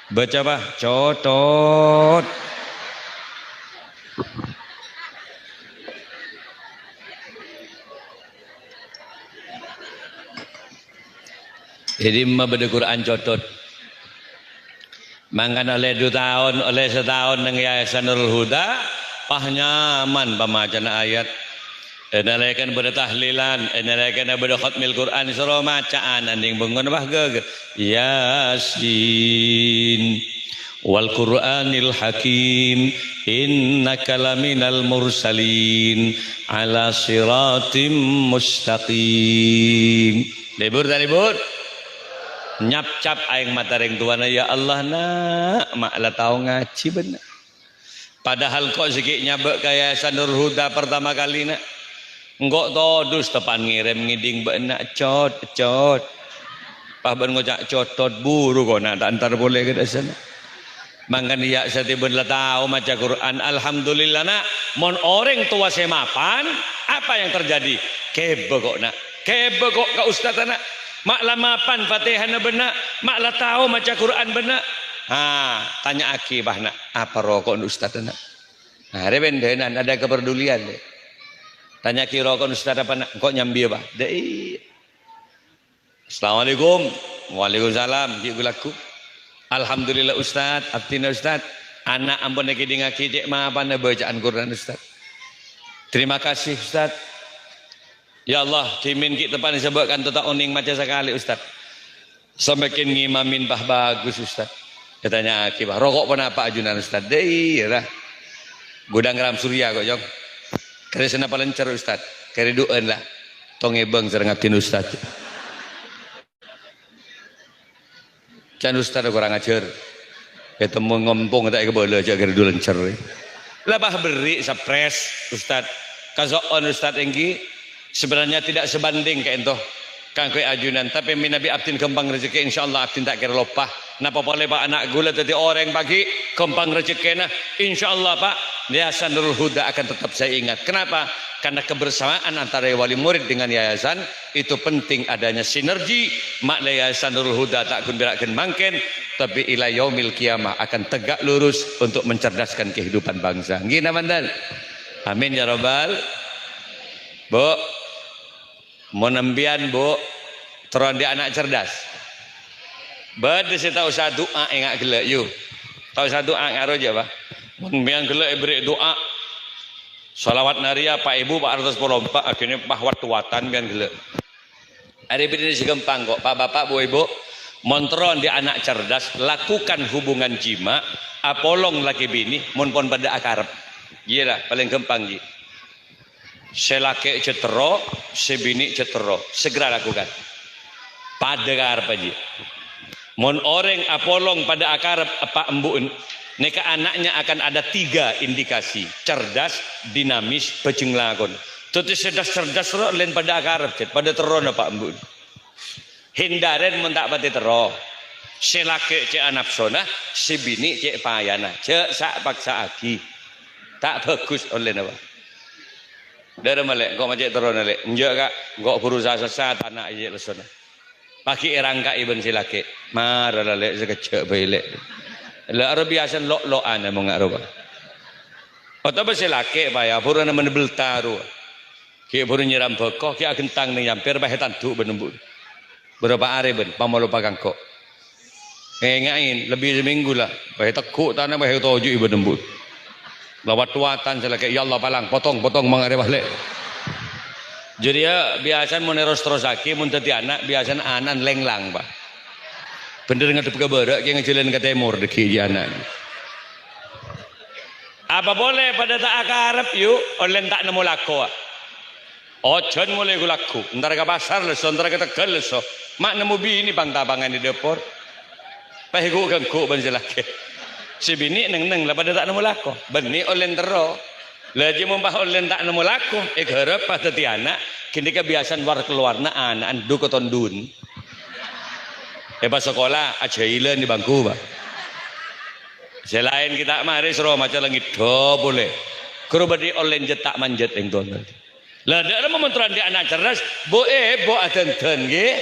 Baca apa? Cotot. Jadi membaca Quran cotot. Mangkan oleh 2 tahun, oleh setahun dengan Yayasan Nurul Huda, pah nyaman pemacaan ayat. Enalekan bertahlilan, enalekan berkhatmil Quran surah macaan anding bangun bah gege. Yasin wal Qur'anil Hakim innaka laminal mursalin ala siratim mustaqim. Libur tak libur? Nyap cap aing mata reng tuana ya Allah nak mak la tahu ngaji benar. Padahal kok sikit nyabek kaya Yayasan Nurul Huda pertama kali nak. Enggak todus tepan ngirim ngiding benak cot. Pah ben ngocak cotot buru kok nak tak antar boleh ke sana. Mangkan ya sate ben la tahu maca Quran alhamdulillah nak. Mon orang tua semapan apa yang terjadi? Kebe kok nak. Kebe kok ka ustaz nak. Mak la mapan Fatihah na benak. Mak la tahu maca Quran benak. Tanya aki bah nak. Apa rokok ustaz nak? Rebendenan ada kepedulian deh. Tanya kira kon ustaz apa nak kok nyambi apa? Dei. Assalamualaikum. Waalaikumsalam. Ki laku. Alhamdulillah ustaz, abdina ustaz. Anak ampun iki dingaki cek mapan bacaan Quran ustaz. Terima kasih ustaz. Ya Allah, dimin ki tepan disebutkan tetap oning maca sekali ustaz. Semakin ngimamin bah bagus ustaz. Katanya aki bah rokok pun apa ajunan ustaz? Dei lah. Gudang Ram Surya kok jong. Kare sana palencer ustaz. Kare dueun lah. Tong ebeng sareng abdin ustaz. Can ustaz kurang ajar. ketemu ngompong tak ke bola jak gara dulan cer labah beri sapres Ustaz kazoon Ustaz enggi sebenarnya tidak sebanding kayak itu kan kue ajunan tapi minabi abdin kembang rezeki insyaallah abdin tak kira lopah napa boleh pak anak gula tadi orang bagi kembang rezeki nah insyaallah pak Yayasan Nurul Huda akan tetap saya ingat. Kenapa? Karena kebersamaan antara wali murid dengan yayasan itu penting adanya sinergi. Makna Yayasan Nurul Huda tak akan berakan mangken tapi ila yaumil kiamah akan tegak lurus untuk mencerdaskan kehidupan bangsa. Gina mandan. Amin ya rabbal. Bu, mau nembian bu, teron dia anak cerdas. Bade saya tahu saya doa enggak gelak you. Tahu saya doa ngaruh aja pak. Membiang gelak beri doa. Salawat naria Pak Ibu Pak Artos Polompak akhirnya Pak Watuatan biang gelak. Ada bini si gempang kok Pak Bapak Bu Ibu. Montron dia anak cerdas lakukan hubungan jima. Apolong laki bini monpon pada akarep. Gila paling gempang ji. Selake cetero, sebini cetero. Segera lakukan. Pada akarep aja. Mon orang apolong pada akarep apa embun. Neka anaknya akan ada 3 indikasi cerdas, dinamis, pecenglakon. Tuti cerdas lain pada akarep pada teron apa embun. Hindaren mentak pati tero. Selake cek anapsona, sebini cek payana, cek sak paksa aki. Tak bagus oleh apa. Dari malek, kau macam teron malek. Enjak kak, kau berusaha sesat anak aja lesona. Paki erangka iban silake, marah lek sekecek bailek. Lah biasa lo-loan mau ngak roba. Atau besi laki pak ya, pura nama nebel taru. Kaya pura nyiram bekoh, kaya gentang nih yampir bah tantu benembun. Berapa hari ben, pamalu pagang kok. Ngain lebih seminggu lah. Bah tekuk tanah bah toju ibu benembun. Lawat tuatan selake, ya Allah palang, potong mangare balik. Jadi ya biasa mau neros terosaki, mau jadi anak biasa anan lenglang pak. Bener ngadep ke barat, yang ngejalan ke timur deki anak. Apa boleh pada tak akarep yuk, oleh tak nemu lako. Ojon mulai gulaku, ntar ke pasar leso, ntar ke Tegal leso. Mak nemu bini bang tabangan di dapur. Pahiku ganggu banjelake. Si bini neng lah pada tak nemu lako. Beni oleh tero. Lagi mumpah oleh tak nemu lako. Harap pada ti anak, kini kebiasaan war keluar na anak duk tondun. Pas sekolah aja ilan di bangku pak. Selain kita mari seru macam langit do boleh. Kerubadi oleh jetak manjat yang tuan. Lah ada mementeran di anak cerdas. Bo aten-ten ge.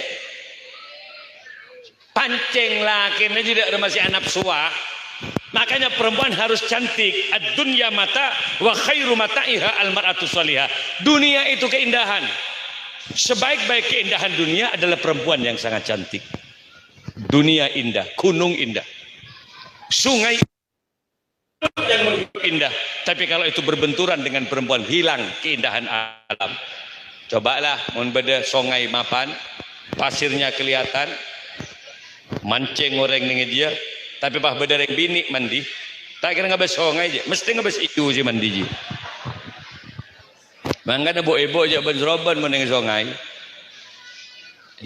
Pancing laki ini tidak masih anak suah. Makanya perempuan harus cantik. Ad-dunya mata wa khairu mata'iha al-mar'atu salihah. Dunia itu keindahan. Sebaik-baik keindahan dunia adalah perempuan yang sangat cantik. Dunia indah, gunung indah, sungai yang indah. Tapi kalau itu berbenturan dengan perempuan hilang keindahan alam. Cobalah membeda sungai mapan, pasirnya kelihatan, mancing orang dengan dia. Tapi pas beda yang bini mandi, tak kira ngabes sungai aja, mesti ngabes itu sih mandi je. Mangga nebo ibu aja benroban meneng sungai.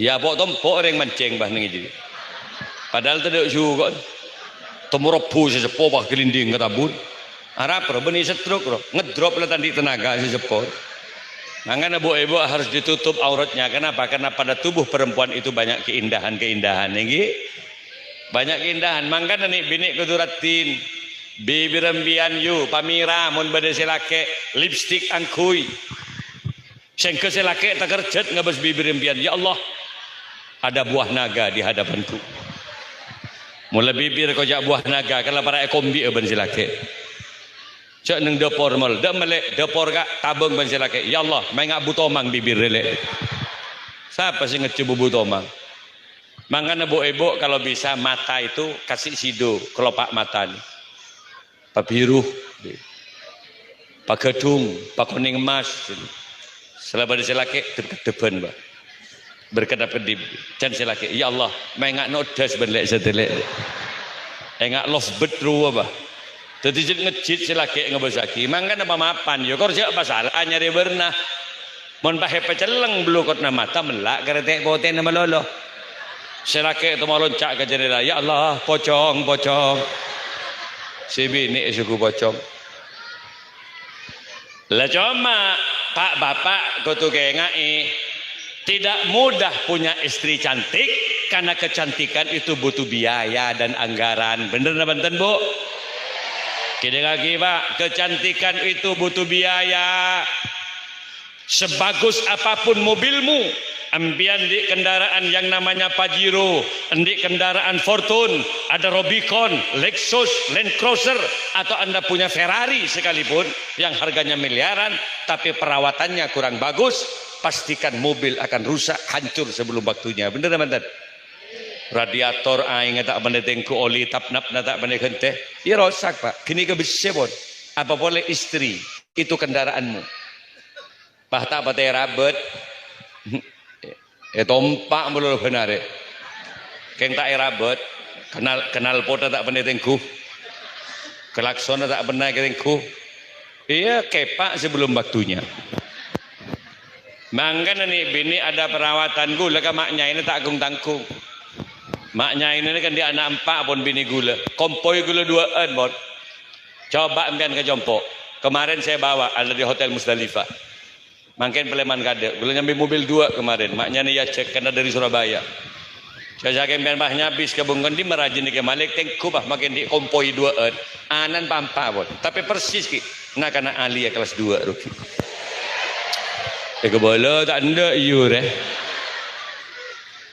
Ya pok tompok orang mancing bah nengi je. Padahal tidak juga temurobu sesepo bah gelinding ngetabun arap benih setruk ngedrop lah tadi tenaga sesepo. Mangga ibu harus ditutup auratnya. Kenapa? Karena pada tubuh perempuan itu banyak keindahan ini banyak keindahan. Mangga nih bini kuduratin bibir rembian yu pamira mun bade selake lipstick angkui sengke selake tak kerjet ngabas bibir rembian. Ya Allah ada buah naga di hadapanku. Mula bibir kojak buah naga kalau para ekombi ben silake. Cak neng dapur mal, dak melek dapur kak tabung ben silake. Ya Allah, main ngak butomang bibir relek. Siapa sih ngecubu butomang? Makanya ibu kalau bisa mata itu kasih sido kelopak mata nih. Pak biru, pak gedung, pak kuning emas. Selama di silake depan bah. Berkedap-kedip dan silake ya Allah main ngak nodas benlek sedelek ngak love betru apa jadi ngejit silake ngebesaki mangkan apa mapan yo kor siapa salah nyari berna mon pahe peceleng belukot na mata melak keretek poten nama lolo silake itu mau loncak ke jendela ya Allah pocong si bini suku pocong. Lah cuma Pak Bapak kudu ngai tidak mudah punya istri cantik karena kecantikan itu butuh biaya dan anggaran. Bener nggak Bu? Kira lagi Pak, kecantikan itu butuh biaya. Sebagus apapun mobilmu, ambian di kendaraan yang namanya Pajero, di kendaraan Fortune, ada Rubicon, Lexus, Land Cruiser, atau Anda punya Ferrari sekalipun yang harganya miliaran, tapi perawatannya kurang bagus, pastikan mobil akan rusak, hancur sebelum waktunya. Bener bener. Radiator aing tak menetengku oli tapnap tak menekente, ya rusak Pak. Kini kebesebon. Apa boleh istri itu kendaraanmu? Bah tak patai rabet. Tompak mulu benar. Keng tak rabet, kenal pota tak penetengku. Kelaksona tak pernah ketengku. Iya kepak sebelum waktunya. Mangkan nih bini ada perawatan gula ke maknya ini tak agung tangkung. Maknya ini kan dia anak 4 pun bini gula. Kompoi gula 2 bon. Coba ambian ke Jompo. Kemarin saya bawa ada di Hotel Musdalifah. Mungkin peleman kade. Gula nyambi mobil 2 kemarin. Maknya nih ya cek karena dari Surabaya. Saya kembian bahnya habis ke Bungkon di merajin di Kemalik tengku bah makin di kompoi 2 anan pampa bon. Tapi persis ki. Nah karena ahli ya kelas 2 rugi. Kebola tak ada iur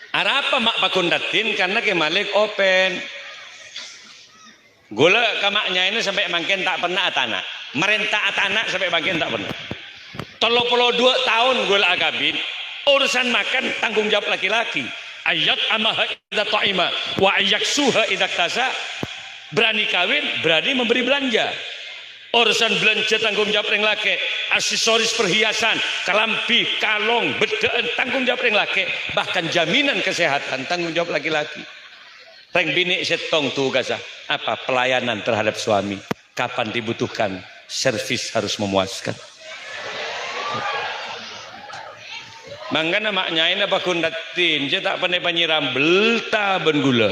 Arapa mak pakundatin karena Kemalik open. Gula kamaknya ini sampai makin tak pernah atana. Merentah atana sampai makin tak pernah. 32 tahun gula akabin. Urusan makan tanggung jawab laki-laki. Ayat amaha idza ta'ima wa ayaksuha idza tasa. Berani kawin, berani memberi belanja. Urusan belanja tanggung jawab yang laki, aksesoris perhiasan, kelampi, kalong, bedaan tanggung jawab yang laki, bahkan jaminan kesehatan tanggung jawab laki-laki. Reng bini setong tugasnya apa? Pelayanan terhadap suami. Kapan dibutuhkan, servis harus memuaskan. Mangga maknya ini apa kundatin, dia tak pandai panyiram belta ben gula.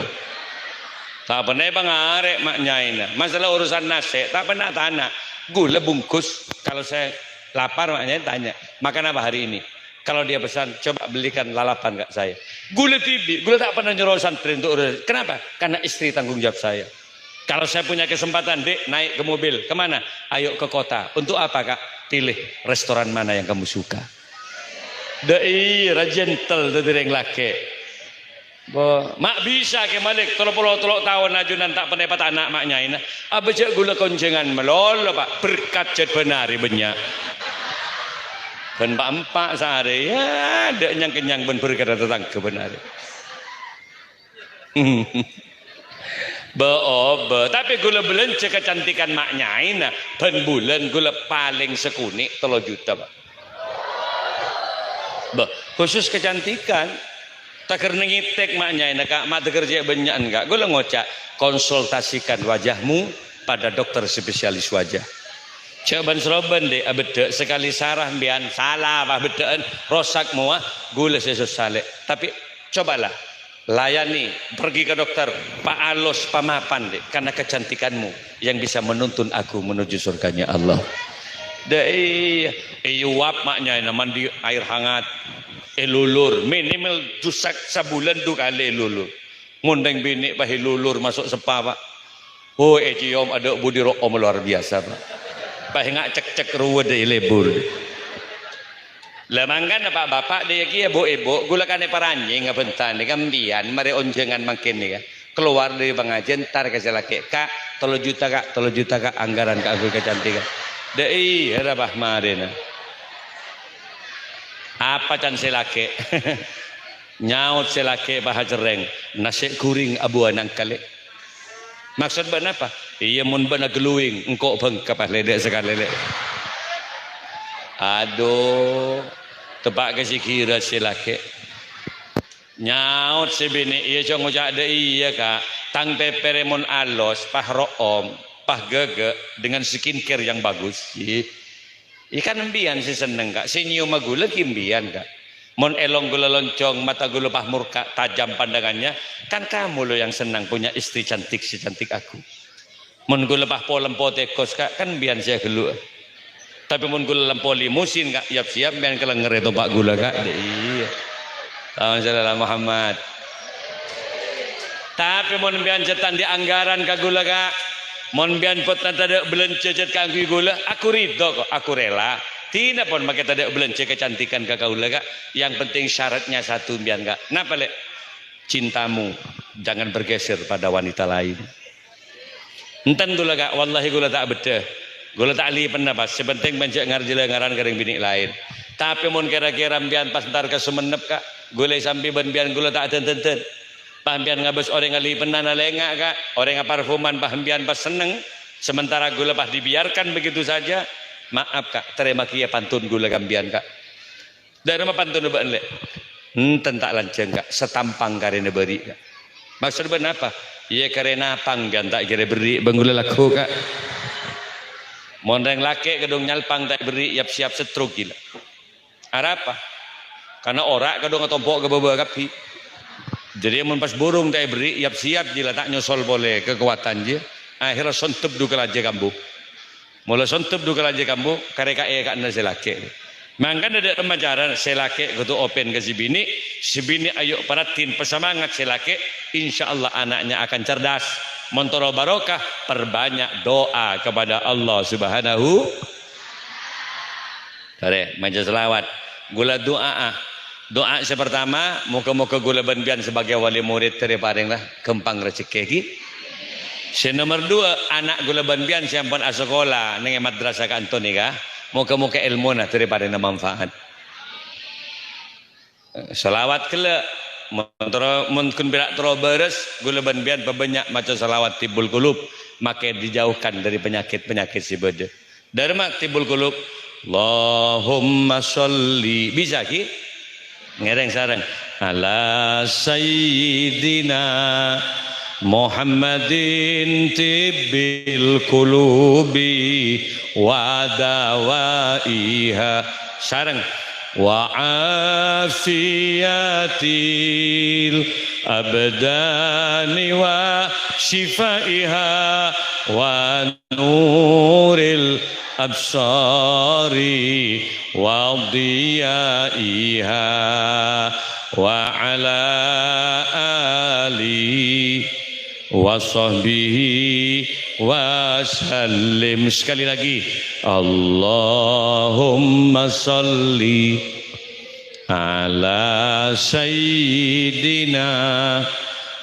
Tak pernah bangarek maknya ini. Masalah urusan nasi tak pernah tanya. Gula bungkus. Kalau saya lapar maknya tanya. Makan apa hari ini? Kalau dia pesan coba belikan lalapan kak saya. Gula tibi. Gula tak pernah nyuruh santri untuk urusan. Kenapa? Karena istri tanggung jawab saya. Kalau saya punya kesempatan dek naik ke mobil kemana? Ayo ke kota. Untuk apa kak? Pilih restoran mana yang kamu suka. Dei rajentel dari yang laki. Mak bisa ke Malik 30 tahun ajunan tak pernah dapat anak maknya ini. Apa cak gula koncengan melol Pak berkat jet benari banyak. Ben empat sehari ya ada yang kenyang ben berkat datang ke benari. Tapi gula belanja kecantikan maknya ini ben bulan gula paling sekunik 3 juta Pak. Khusus kecantikan. Tak kena ngitek maknya ini kak, mak kerja banyak enggak. Gue ngocak konsultasikan wajahmu pada dokter spesialis wajah. Coban seroban deh, abede sekali sarah bian salah apa bedaan rosak mua, gue sesus saleh. Tapi cobalah layani, pergi ke dokter, Pak Alos pamapan deh, karena kecantikanmu yang bisa menuntun aku menuju surganya Allah. Deh, iuap maknya ini mandi air hangat. Lulur minimal jusak sabulan 2 kali lulur ngundang bini pahi lulur masuk sepa Pak. Oh cium ada budi room luar biasa Pak. Pahi ngak cek ruwe deh lebur. Lemangkan Pak bapak dia kia ibu gula kane paranjing ngabentan kambian mari onjengan makin nih keluar dari pengajian tar kasih laki kak 3 juta kak anggaran kak aku kecantikan. Dei ada bah marina. Apa can selake nyaut selake bah jereng nasi kuring abu anang kali maksud ban apa iya mun bana geluing engkau bengkap ledek sekali ledek aduh tebak kasi kira selake nyaut sebini iya cong ucap ada iya kak tang peperemon alos pah room pah gege dengan skincare yang bagus ikan embian si seneng kak, si nyium gula kimbian kak. Mon elong gula loncong, mata gula pah murka, tajam pandangannya. Kan kamu loh yang senang punya istri cantik si cantik aku. Mun gula lepas po lempo tekos kak kan bian saya gelu. Tapi mun gula lempo limusin kak siap-siap bian kelenger itu pak gula kak. Iya. Tahun salah Muhammad. Tapi mun bian cetan di anggaran kak gula kak. Mun bian pot tada belanja cet kak gula, aku ridho kok, aku rela. Tidak pun pakai tada belanja kecantikan kak gula kak. Yang penting syaratnya satu bian kak. Napa lek? Cintamu jangan bergeser pada wanita lain. Enten gula kak, wallahi gula tak beda. Gula tak ali pendapat. Sepenting mencek ngarjila ngaran kering bini lain. Tapi mun kira-kira mbian pas ntar ke Sumenep kak, gula sampai mbian gula tak tenten. Pahmbian ngabes orang ngali penana lengak kak, orang parfuman pahmbian pas seneng. Sementara gula pas dibiarkan begitu saja. Maaf kak, terima kia pantun gula kambian kak. Dari mana pantun ubah lek? Enten tak lanceng kak, setampang karena beri kak. Maksud ben apa? Iya karena pang gan tak kira beri banggula laku kak. Mondeng laki kedung nyalpang tak beri siap setruk gila. Arah apa? Karena orak kedung ngetompok ke bawah kapi. Jadi mun pas burung tak beri siap gila tak nyosol boleh kekuatan dia. Akhirnya sontep duka aja kambu. Mula sontep duka aja kambu kareka kak nasi laki. Mangkan ada remajaran selake gitu open ke si bini ayo paratin pesemangat selake, insya Allah anaknya akan cerdas, montoro barokah, perbanyak doa kepada Allah Subhanahu. Tare maja selawat, gula doa pertama, muka gula benbian sebagai wali murid dari paring lah kempang rezeki ki. Nomor 2 anak gula benbian siampan asekolah neng madrasah kanton ni kah. Muka ilmu nah daripada manfaat. Salawat kele mungkin berak teroberes gula benbian banyak macam salawat tibul kulub maka dijauhkan dari penyakit si bede. Dari mak tibul kulub Allahumma sholli bisa ki ngereng sareng ala sayyidina Muhammadin tibbil qulubi wa dawaiha sareng wa afiyatil abdani wa shifaiha wa nuril absari wa diyaiha wa ala ali wa sahbihi wa sallim. Sekali lagi Allahumma salli ala sayyidina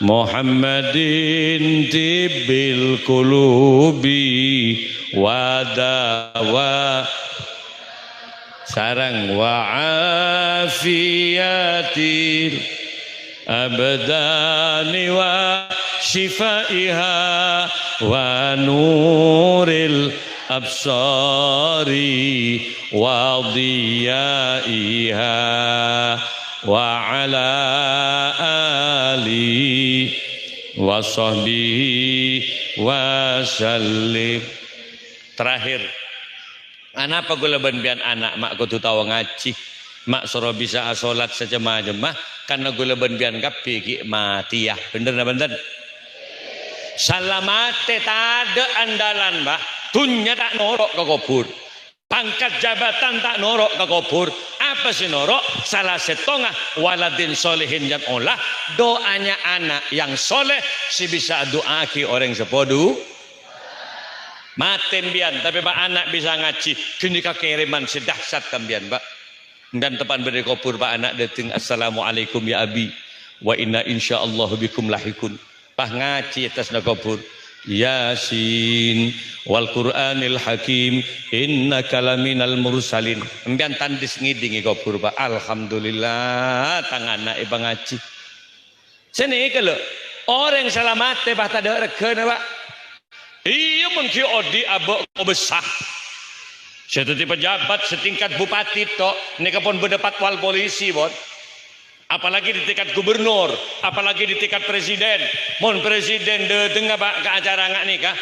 Muhammadin tibbil qulubi wa dawa sarang wa afiyatil abdani wa shifaiha wa nuril absari wa diyaiha wa ala ali wa sahbihi wa sallim. Terakhir anak apa gula benbian anak mak kutu tahu ngaji mak suruh bisa asolat secemah-cemah karena gula benbian kapi ki mati ya bener bener salamate ada andalan bah dunya tak norok ke kubur pangkat jabatan tak norok ke kubur apa sih norok salah setengah waladin solehin yang olah doanya anak yang soleh si bisa doa ki orang sepodu matem bian tapi pak anak bisa ngaji kini kiriman sedahsyat kambian pak dan tepan beri kubur pak anak datang assalamualaikum ya abi wa inna insyaallah bikum lahikun pak ngaji atas kubur Yasin wal Qur'anil Hakim innaka laminal mursalin mbian tandis ngidingi kubur pak alhamdulillah tangan anak ibu ngaji sini kalau orang selamat pak tada regen pak iya mungkin odi abok besar seperti pejabat setingkat bupati tok neka pun berdebat wal polisi bon apalagi di tingkat gubernur apalagi di tingkat presiden mon presiden de tengah pak ke acara ngak nikah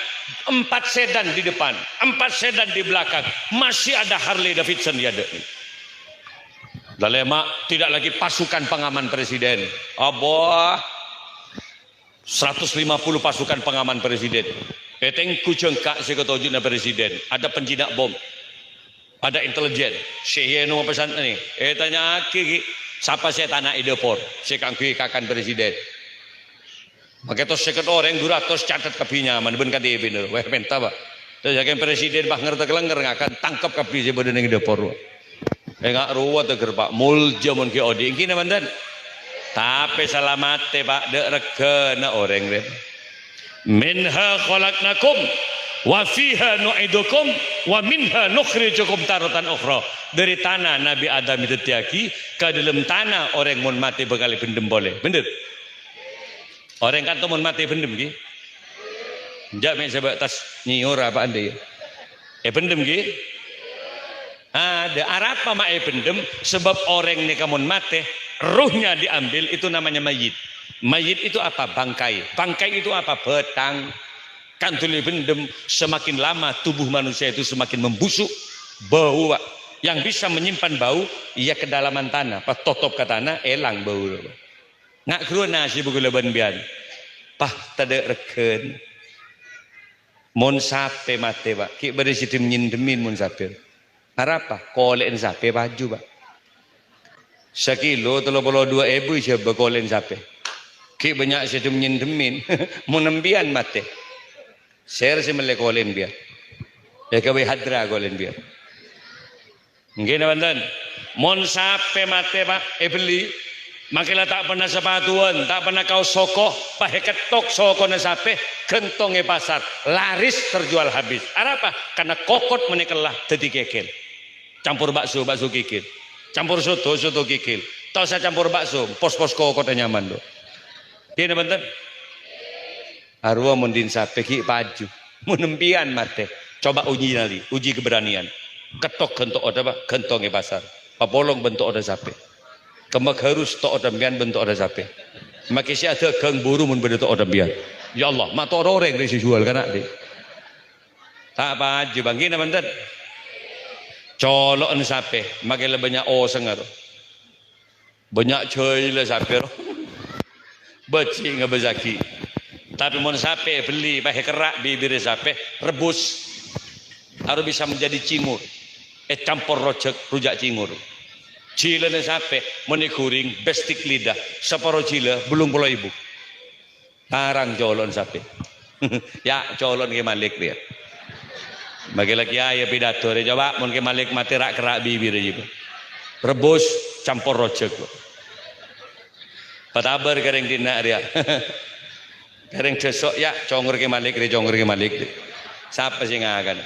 4 sedan di depan 4 sedan di belakang masih ada Harley Davidson ya dek dalema tidak lagi pasukan pengaman presiden abah 150 pasukan pengaman presiden Tengku cengkak si ketujuh na presiden, ada penjinak bom, ada intelijen. Saya nama pesan ni, tanya aki, siapa saya tanah idepor, saya kangkui kakan presiden. Maka tos seket orang duratos catat kapinya, mana ben kadi bener, weh penta ba. Terus jaga presiden bah ngerti kelengger ngakan tangkap kapi si badan yang idepor. Ngak ruwet teger pak, mulja mun ki odi, ingki na mandan. Tapi salamate pak, dek regana orang deh. Minha khalaqnakum wa fiha nu'idukum wa minha nukhrijukum taratan ukhra. Dari tanah Nabi Adam itu tiaki ke dalam tanah orang mun mati bekali pendem boleh. Bener? Orang kan mun mati pendem ki. Jak mek sebab tas nyiur apa ande. Pendem ki. Ada arapa mak pendem sebab orang ni kamun mati ruhnya diambil itu namanya mayit. Mayit itu apa? Bangkai. Bangkai itu apa? Betang. Kantuli bendem. Semakin lama tubuh manusia itu semakin membusuk. Bau. Yang bisa menyimpan bau, ia kedalaman tanah. Pas totop ke tanah, elang bau. Ngak keruan nasi buku leban bian. Pah tada reken. Mon sape mate pak. Kik beri sitim nyindemin mon sape. Harapa? Kolen sape baju pak. Sekilo 32 ribu siapa kolen sape. Ki banyak saya demin menembian mate. Share si mele kolen biar. Ya kawe hadra kolen biar. Nggih banten. Mon sape mate pak beli. Makila tak pernah sepatuan, tak pernah kau sokoh, pahe ketok soko na sape, kentonge pasar, laris terjual habis. Apa? Karena kokot menikelah dadi kekil. Campur bakso, bakso kikil. Campur soto, soto kikil. Tahu saya campur bakso, pos-pos kokot nyaman do. Kini bener. Arwah mundin sape ki paju, menempian mate. Coba uji nali, uji keberanian. Ketok kentok ada pak, kentongnya pasar. Papolong bentuk ada sape. Kemak harus tok ada bian bentuk ada sape. Maki si ada keng buru mun bentuk ada bian. Ya Allah, mak tok orang dari jual kan ada. Tak paju bang, kini bener. Colok sape, makin banyak oseng atau banyak coy lah sape. Beci nggak bezaki. Tapi mau sape beli pakai kerak bibir sape rebus harus bisa menjadi cingur. Campur rujak cingur. Cila sape mau kuring bestik lidah separuh cila belum pula ibu. Tarang colon sape. Ya colon ke malik dia. Bagi lagi ayah pidato dia coba mau ke malik mati rak kerak bibir aja. Rebus campur rojak. Patabar kering dina dia. Kering besok ya congor ke malik dia congor ke malik. Siapa sih ngakan?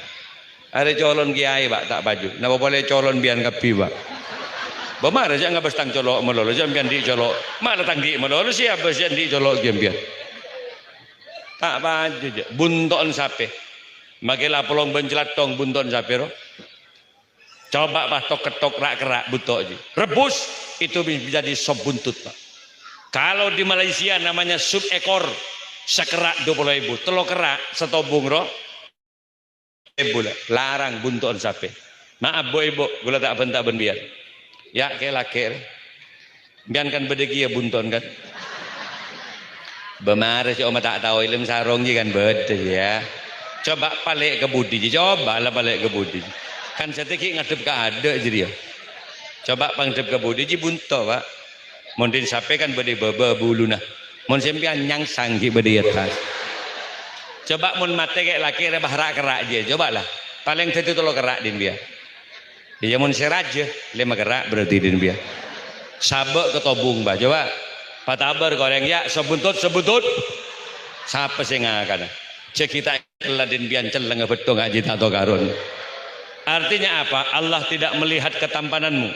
Ada colon kiai pak tak baju. Napa boleh colon bian kapi pak? Bamar aja nggak bestang colok melolo jam bian di colok. Mana tanggi melolo siapa sih di colok jam bian? Tak baju aja. Bunton sape. Makilah pelong bencelatong bunton sape roh. Coba pak tok ketok rak kerak butok aja. Rebus itu bisa jadi sop buntut pak. Kalau di Malaysia namanya sup ekor sekerak 20.000, telur kerak setobung roh. Larang bunton sape. Maaf bu ibu, gula tak bentak benbiar. Ya ke laki, bian kan bedeki ya bunton kan. Bemar si oma tak tahu ilmu sarong je kan bede ya. Coba balik ke budi, coba lah balik ke budi. Kan seteki ngadep ke ada jadi ya. Coba pangadep ke budi ji bunto pak. Mondin sape kan bede baba bulu nah. Mon sempian nyang sangki bede atas. Coba mon mate kayak laki ada bahrak kerak je. Coba lah. Paling satu tolo kerak din biar. Dia mon seraja 5 kerak berarti din biar. Sabek ketobung bah. Coba. Patabar goreng ya sebuntut. Siapa sih ngakan? Cek kita ladin bian celeng betul ngaji atau karun. Artinya apa? Allah tidak melihat ketampananmu.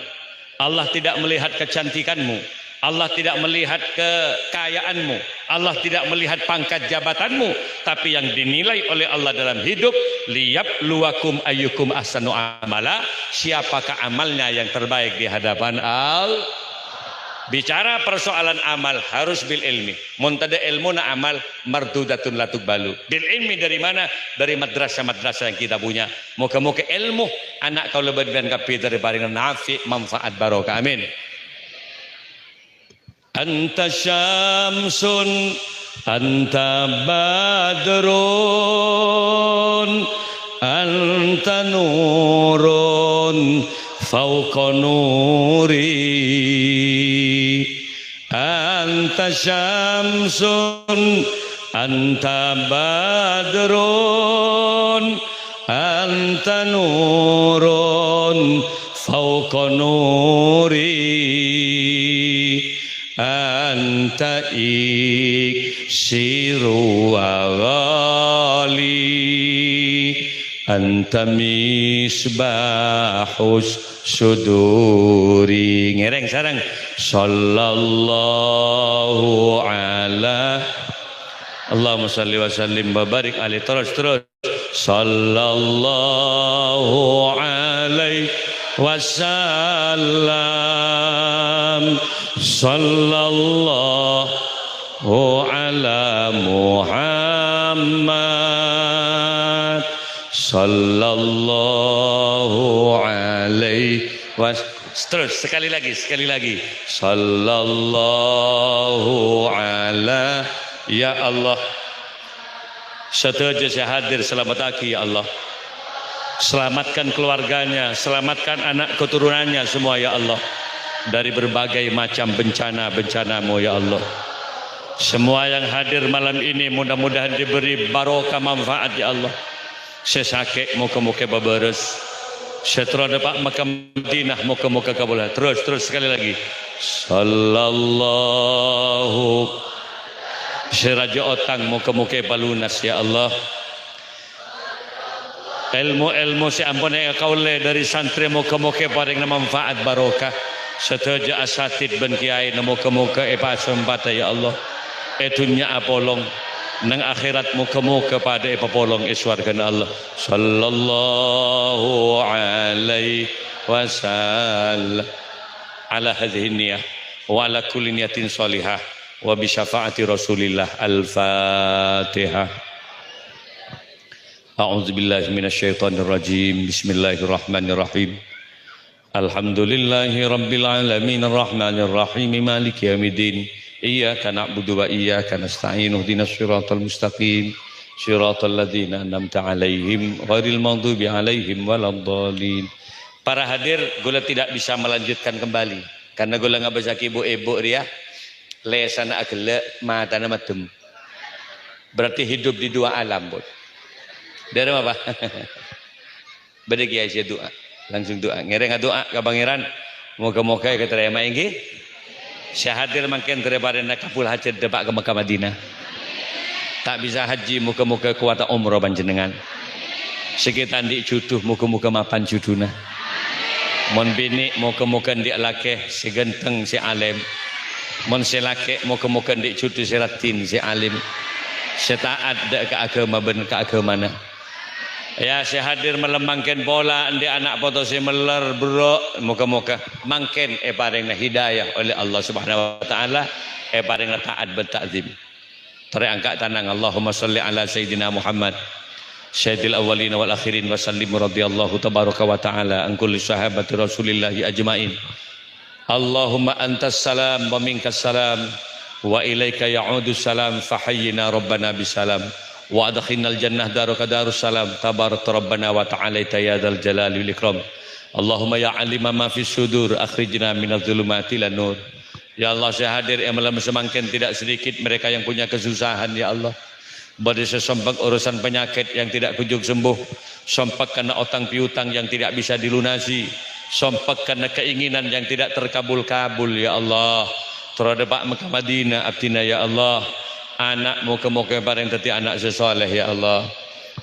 Allah tidak melihat kecantikanmu. Allah tidak melihat kekayaanmu. Allah tidak melihat pangkat jabatanmu. Tapi yang dinilai oleh Allah dalam hidup, liyabluwakum ayyukum ahsanu amala. Siapakah amalnya yang terbaik di hadapan Allah? Bicara persoalan amal harus bil ilmi. Muntada ilmu na amal mardudatun latuk balu. Bil ilmi dari mana? Dari madrasah-madrasah yang kita punya. Moga-moga ilmu anak kau lebih dan kapi dari baringan nafi manfaat barokah. Amin. Anta syamsun anta badrun anta nurun fauqa nuri anta syamsun anta badrun anta nurun fauqa nuri anta iksiru wa ghali anta misbahus suduri. Ngereng sarang sallallahu ala Allahumma salli wa sallim wa barik alaihi. Terus sallallahu alaihi wasallam sallallahu ala Muhammad sallallahu alaihi wasallam. Terus sekali lagi sallallahu ala. Ya Allah, setuju saya hadir, selamat aki ya Allah, selamatkan keluarganya, selamatkan anak keturunannya semua ya Allah dari berbagai macam bencana-bencanamu ya Allah. Semua yang hadir malam ini mudah-mudahan diberi barokah manfaat ya Allah. Sesakit muka-muka baberes, setelah dapat makam Madinah muka-muka kabul. Terus sekali lagi sallallahu seraja otang muka-muka balunas ya Allah. Ilmu si ampun yang kaule dari santri muka-muka paling manfaat barokah. Setuju asatid ben kiai muka-muka sempata ya Allah. Dunya apolong nang akhirat muka-muka pada polong iswargan Allah. Sallallahu alaihi wasallam ala hadhihi niyah wa ala kulli niyatin salihah wa bi syafaati Rasulillah. Al-Fatihah. A'udzu billahi minasyaitonir rajim. Bismillahirrahmanirrahim. Alhamdulillahi rabbil alamin arrahmanir rahim maliki yaumiddin. Iyyaka na'budu wa iyyaka nasta'in. Ihdinas siratal mustaqim. Siratal ladzina an'amta 'alaihim ghairil maghdubi 'alaihim waladdallin. Para hadir, gula tidak bisa melanjutkan kembali karena gula ngabasaki ibu-ibu ria lesana agela mata nama tem. Berarti hidup di dua alam, Bud. Dari apa? Beda kiai saya doa, langsung doa. Ngereng doa ke pangeran, moga-moga keterima inggih. Saya hadir makin daripada nak kapul haji depak ke Mekah Madinah. Tak bisa haji moga-moga kuat umroh panjenengan. Sekitar di juduh moga-moga mapan juduna. Mon bini moga-moga ndik laki si genteng si alim. Mon selake moga-moga ndik juduh si ratin si alim. Setaat ke agama ben ke agama mana. Ya saya hadir melemangkan bola di anak foto si meler bro, moga-moga mangken paringna hidayah oleh Allah Subhanahu wa taala, paringna taat bertakzim. Terangkat tanang Allahumma sholli ala sayyidina Muhammad sayyidil awwalin wal akhirin wa sallim radhiyallahu tabaraka wa taala an kulli sahabati Rasulillah ajmain. Allahumma antas salam wa minkas salam wa ilaika ya'udu salam fahayyina rabbana bisalam. Wa adkhilnal jannah daruka darus salam tabarak rabbana wa ta'ala ya dzal jalali wal ikram. Allahumma ya alima ma fis sudur akhrijna minadz zulumati lan nur. Ya Allah saya hadir yang malam semangkin tidak sedikit mereka yang punya kesusahan ya Allah. Beri sesompak urusan penyakit yang tidak kunjung sembuh, sompak karena utang piutang yang tidak bisa dilunasi, sompak karena keinginan yang tidak terkabul-kabul ya Allah. Terhadap Mekah Madinah abdina ya Allah. Anak moga-moga bareng teti anak sesoleh ya Allah.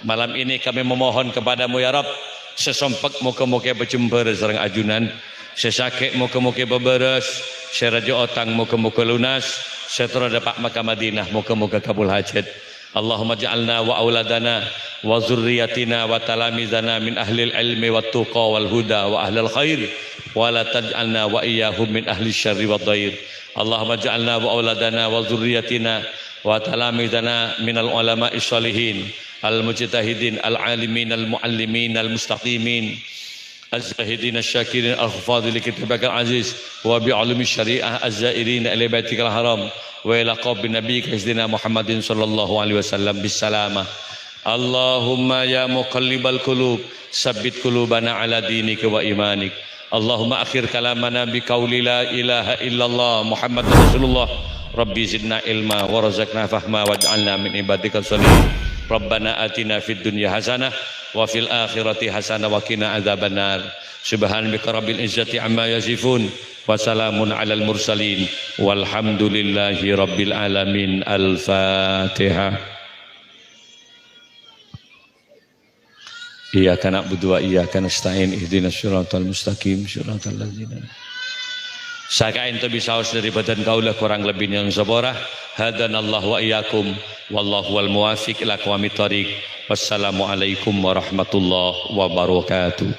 Malam ini kami memohon kepadamu ya Rabb, sesompak moga-moga berjumpa serang ajunan, sesakit moga-moga beberes, seraja otang moga-moga lunas, setelah dapat Mekah Madinah moga-moga kabul hajat. Allahumma ja'alna wa auladana wa zurriyatina wa talamizana min ahlil ilmi wa tuqa wal huda wa ahlil khair wa la taj'alna wa iyyahum min ahli syarri wa dhair. Allahumma ja'alna wa auladana wa zurriyatina wa talamizana minal ulama'i sholihin al mujtahidin al alimin al muallimin al mustaqimin الزاهدين الشاكرين الحفاظ لكتابك العزيز وبعلوم الشريعة الزائرين إلى بيتك الحرام وإلى قبر نبيك سيدنا محمد صلى الله عليه وسلم بالسلامة. اللهم يا مقلب القلوب ثبت قلوبنا على دينك وإيمانك. اللهم أخر كلامنا بقول لا إله إلا الله محمد رسول الله. ربي زدنا علما ورزقنا فهما واجعلنا من عبادك الصالحين. ربنا آتنا في الدنيا حسنة وفي الآخرة حسنة وقنا عذاب النار. سبحان ربك رب العزة عما يصفون وسلام على المرسلين والحمد لله رب العالمين. الفاتحة. Iyyaka na'budu wa iyyaka nasta'in ihdinas siratal mustaqim siratal ladzina. Saka ento bisa dari badan kaula kurang lebih yang sabarah. Hadanallahu wa iyyakum wallahu wal muwafiq ila aqwamit thoriq. Wassalamu alaikum warahmatullahi wabarakatuh.